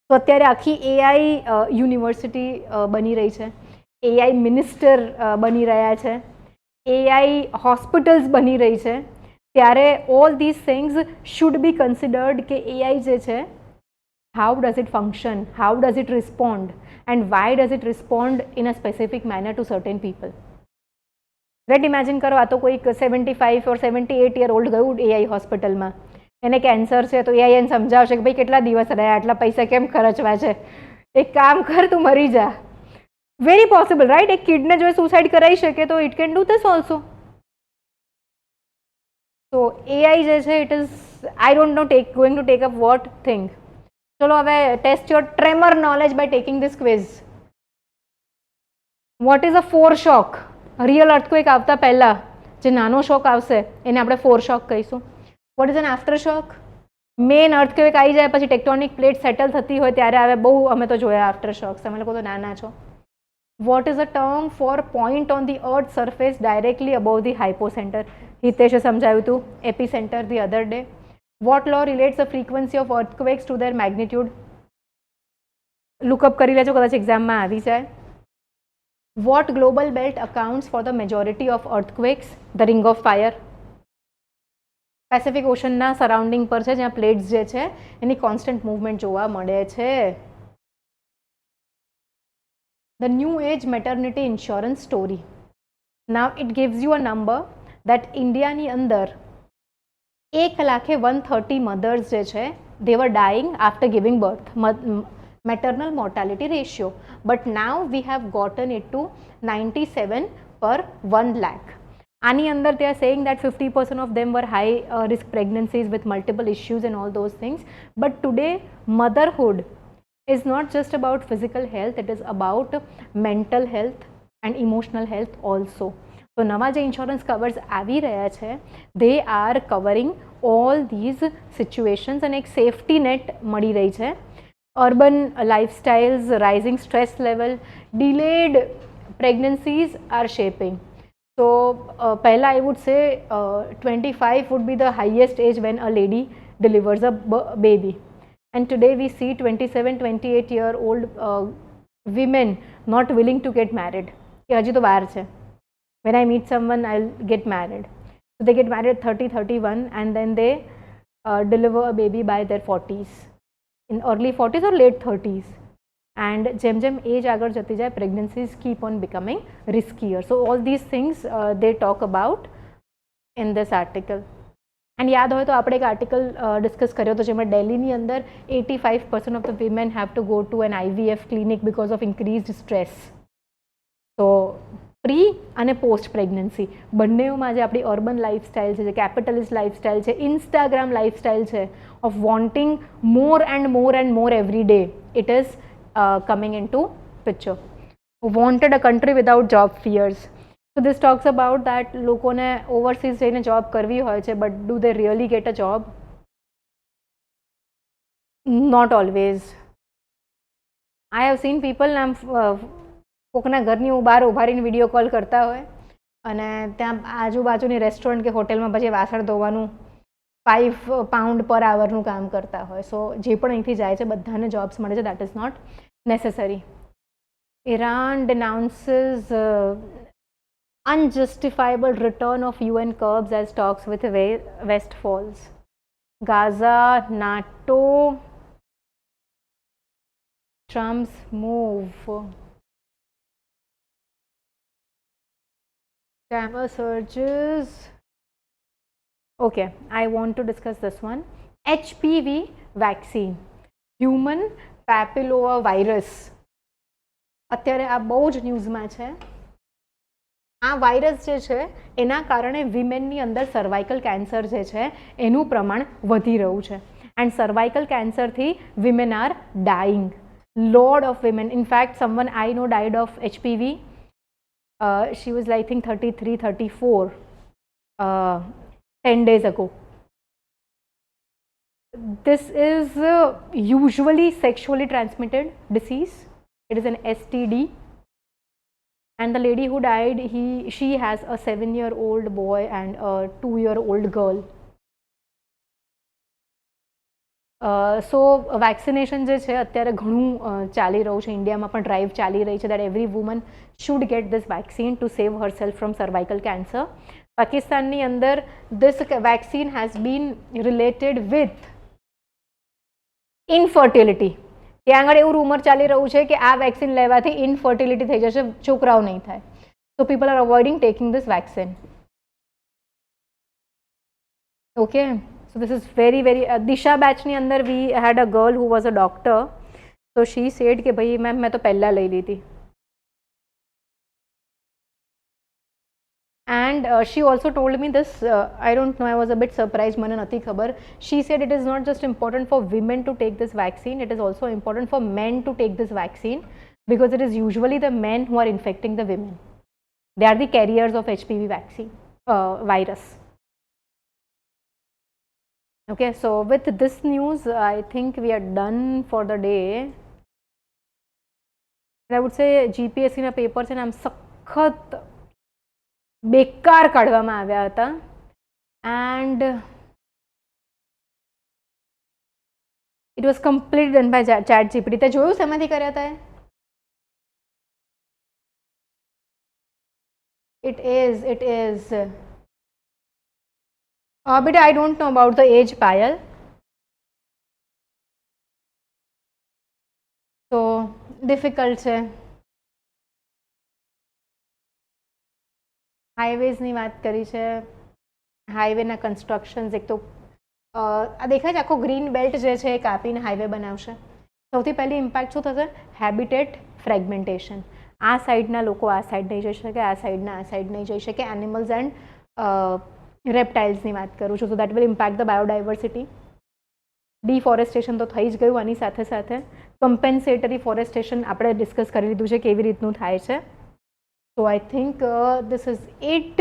તો અત્યારે આખી AI યુનિવર્સિટી બની રહી છે, AI મિનિસ્ટર બની રહ્યા છે, AI હોસ્પિટલ્સ બની રહી છે. ત્યારે all this things should be considered કે AI જે છે how does it function, how does it respond and why does it respond in a specific manner to certain people. Right, imagine કરો આ તો કોઈક 75 ઓર 78 યર ઓલ્ડ ગયું AI હોસ્પિટલમાં, એને કેન્સર છે તો AI એને સમજાવશે કે ભાઈ કેટલા દિવસ રહ્યા, આટલા પૈસા કેમ ખર્ચવા છે, એક કામ કર તું મરી જા. Very possible, right? એક કિડને જો સુસાઇડ કરાવી શકે તો it can do this also. તો AI જે છે it is, I don't know going to take up what thing. ચલો હવે test your tremor knowledge by taking this quiz. What is a foreshock? Real earthquake આવતા પહેલા જે નાનો શોક આવશે એને આપણે ફોર શોક કહીશું. What is an after shock? Main earthquake આવી જાય પછી ટેક્ટોનિક પ્લેટ સેટલ થતી હોય ત્યારે આવે, બહુ અમે તો જોયા આફ્ટર શોક્સ, તમે લોકો તો નાના છો. What is a term for point on the earth surface directly above the hypocentre? હિતેશે સમજાવ્યું હતું, epicentre the other day. What law relates the frequency of earthquakes to their magnitude? Look up કરી લેજો, કદાચ એક્ઝામમાં આવી જાય. What global belt accounts for the majority of earthquakes? The ring of fire. Pacific ઓશનના સરાઉન્ડિંગ પર છે જ્યાં પ્લેટ્સ જે છે એની કોન્સ્ટન્ટ મૂવમેન્ટ જોવા મળે છે. The new age maternity insurance story. Now it gives you a number that ઇન્ડિયાની અંદર 1,130 મધર્સ જે છે they were dying after giving birth, maternal mortality ratio, but now we have gotten it to 97 per 1 lakh. આની અંદર they are saying that 50% of them were high risk pregnancies with multiple issues and all those things. But today motherhood is not just about physical health, it is about mental health and emotional health also. તો નવા જે ઇન્સ્યોરન્સ કવર્સ આવી રહ્યા છે they are covering all these situations અને એક સેફ્ટી નેટ મળી રહી છે. Urban lifestyles, rising stress level, delayed pregnancies are shaping. So પહેલા I would say 25 would be the highest age when a lady delivers a baby, and today we see 27-28-year-old women not willing to get married. કે હજી તો વાર છે. When I meet someone, I'll get married. So they get married at 30, 31 and then they deliver a baby by their 40s, in early 40s or late 30s. And જેમ જેમ એજ આગળ જતી જાય, pregnancies keep on becoming riskier. So all these things they talk about in this article. And યાદ હોય તો આપણે એક આર્ટિકલ ડિસ્કસ કર્યો હતો જેમાં દિલ્હીની અંદર 85% of the women have to go to an IVF clinic because of increased stress. So pre અને પોસ્ટ પ્રેગ્નન્સી બંનેમાં જે આપણી અર્બન લાઇફસ્ટાઇલ છે, જે કેપિટલિસ્ટ લાઇફસ્ટાઇલ છે, ઇન્સ્ટાગ્રામ લાઇફસ્ટાઇલ છે of wanting more and more every day, it is coming in to picture. Wanted a country without job fears. So this talks about that લોકોને ઓવરસીઝ જઈને જોબ કરવી હોય છે, but do they really get a job? Not always. I have seen people, કોકના ઘરની બહાર ઉભા રહીને વિડીયો કોલ કરતા હોય અને ત્યાં આજુબાજુની રેસ્ટોરન્ટ કે હોટેલમાં પછી વાસણ ધોવાનું £5 પર આવરનું કામ કરતા હોય. સો જે પણ અહીંથી જાય છે બધાને જોબ્સ મળે છે, that is not necessary. Iran denounces unjustifiable return of UN curbs as talks with West falls. Gaza, NATO, Trump's move. Gamma surges. Okay, I want to discuss this one. HPV vaccine, human papilloma virus. અત્યારે આ બહુ જ ન્યૂઝમાં છે. આ વાયરસ જે છે એના કારણે વિમેનની અંદર સર્વાઇકલ કેન્સર જે છે એનું પ્રમાણ વધી રહ્યું છે. એન્ડ સર્વાઇકલ કેન્સરથી women are dying. Load of women. In fact someone I know died of HPV. She was, I think, 33, 34 10 days ago. This is usually sexually transmitted disease. It is an STD. And the lady who died, she has a 7-year-old boy and a 2-year-old girl. So vaccination જે છે અત્યારે ઘણું ચાલી રહ્યું છે. ઇન્ડિયામાં પણ ડ્રાઈવ ચાલી રહી છે that every woman should get this vaccine to save herself from cervical cancer. પાકિસ્તાનની અંદર this vaccine has been related with infertility. ત્યાં આગળ એવું રૂમર ચાલી રહ્યું છે કે આ વેક્સિન લેવાથી ઇનફર્ટિલિટી થઈ જશે, છોકરાઓ નહીં થાય. So people are avoiding taking this vaccine. Okay. So this is very, very Disha batch ની અંદર we had a girl who was a doctor. So she said કે ભાઈ મેમ મેં તો પહેલા લઈ લીધી. And she also told me this, I don't know, I was a bit surprised, મને નથી ખબર. She said it is not just important for women to take this vaccine, it is also important for men to take this vaccine because it is usually the men who are infecting the women. They are the carriers of HPV vaccine virus. Okay, so with this news, I think we are done for the day. And I would say GPSC ના પેપર છે ને આમ સખત બેકાર કાઢવામાં આવ્યા હતા. And it was completely done by ChatGPT. તે જોયું શેમાંથી કર્યા હતા? It is. But I don't know about the age, Payal. So difficult છે. હાઈવેઝની વાત કરી છે. હાઈવેના કન્સ્ટ્રક્શન્સ એક તો આ દેખાય છે આખો ગ્રીન બેલ્ટ જે છે એ કાપીને હાઈવે બનાવશે. સૌથી પહેલી ઇમ્પેક્ટ શું થશે? Habitat fragmentation. આ સાઈડના લોકો આ સાઈડ નહીં જઈ શકે, આ સાઈડના આ સાઈડ નહીં જઈ શકે. એનિમલ્સ એન્ડ રેપ્ટાઇલ્સની વાત કરું છું. So that will impact the biodiversity. Deforestation તો થઈ જ ગયું. આની સાથે સાથે કમ્પેન્સેટરી ફોરેસ્ટેશન આપણે ડિસ્કસ કરી લીધું છે કેવી રીતનું થાય છે. So I think this is it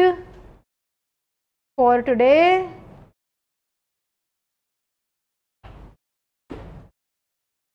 for today.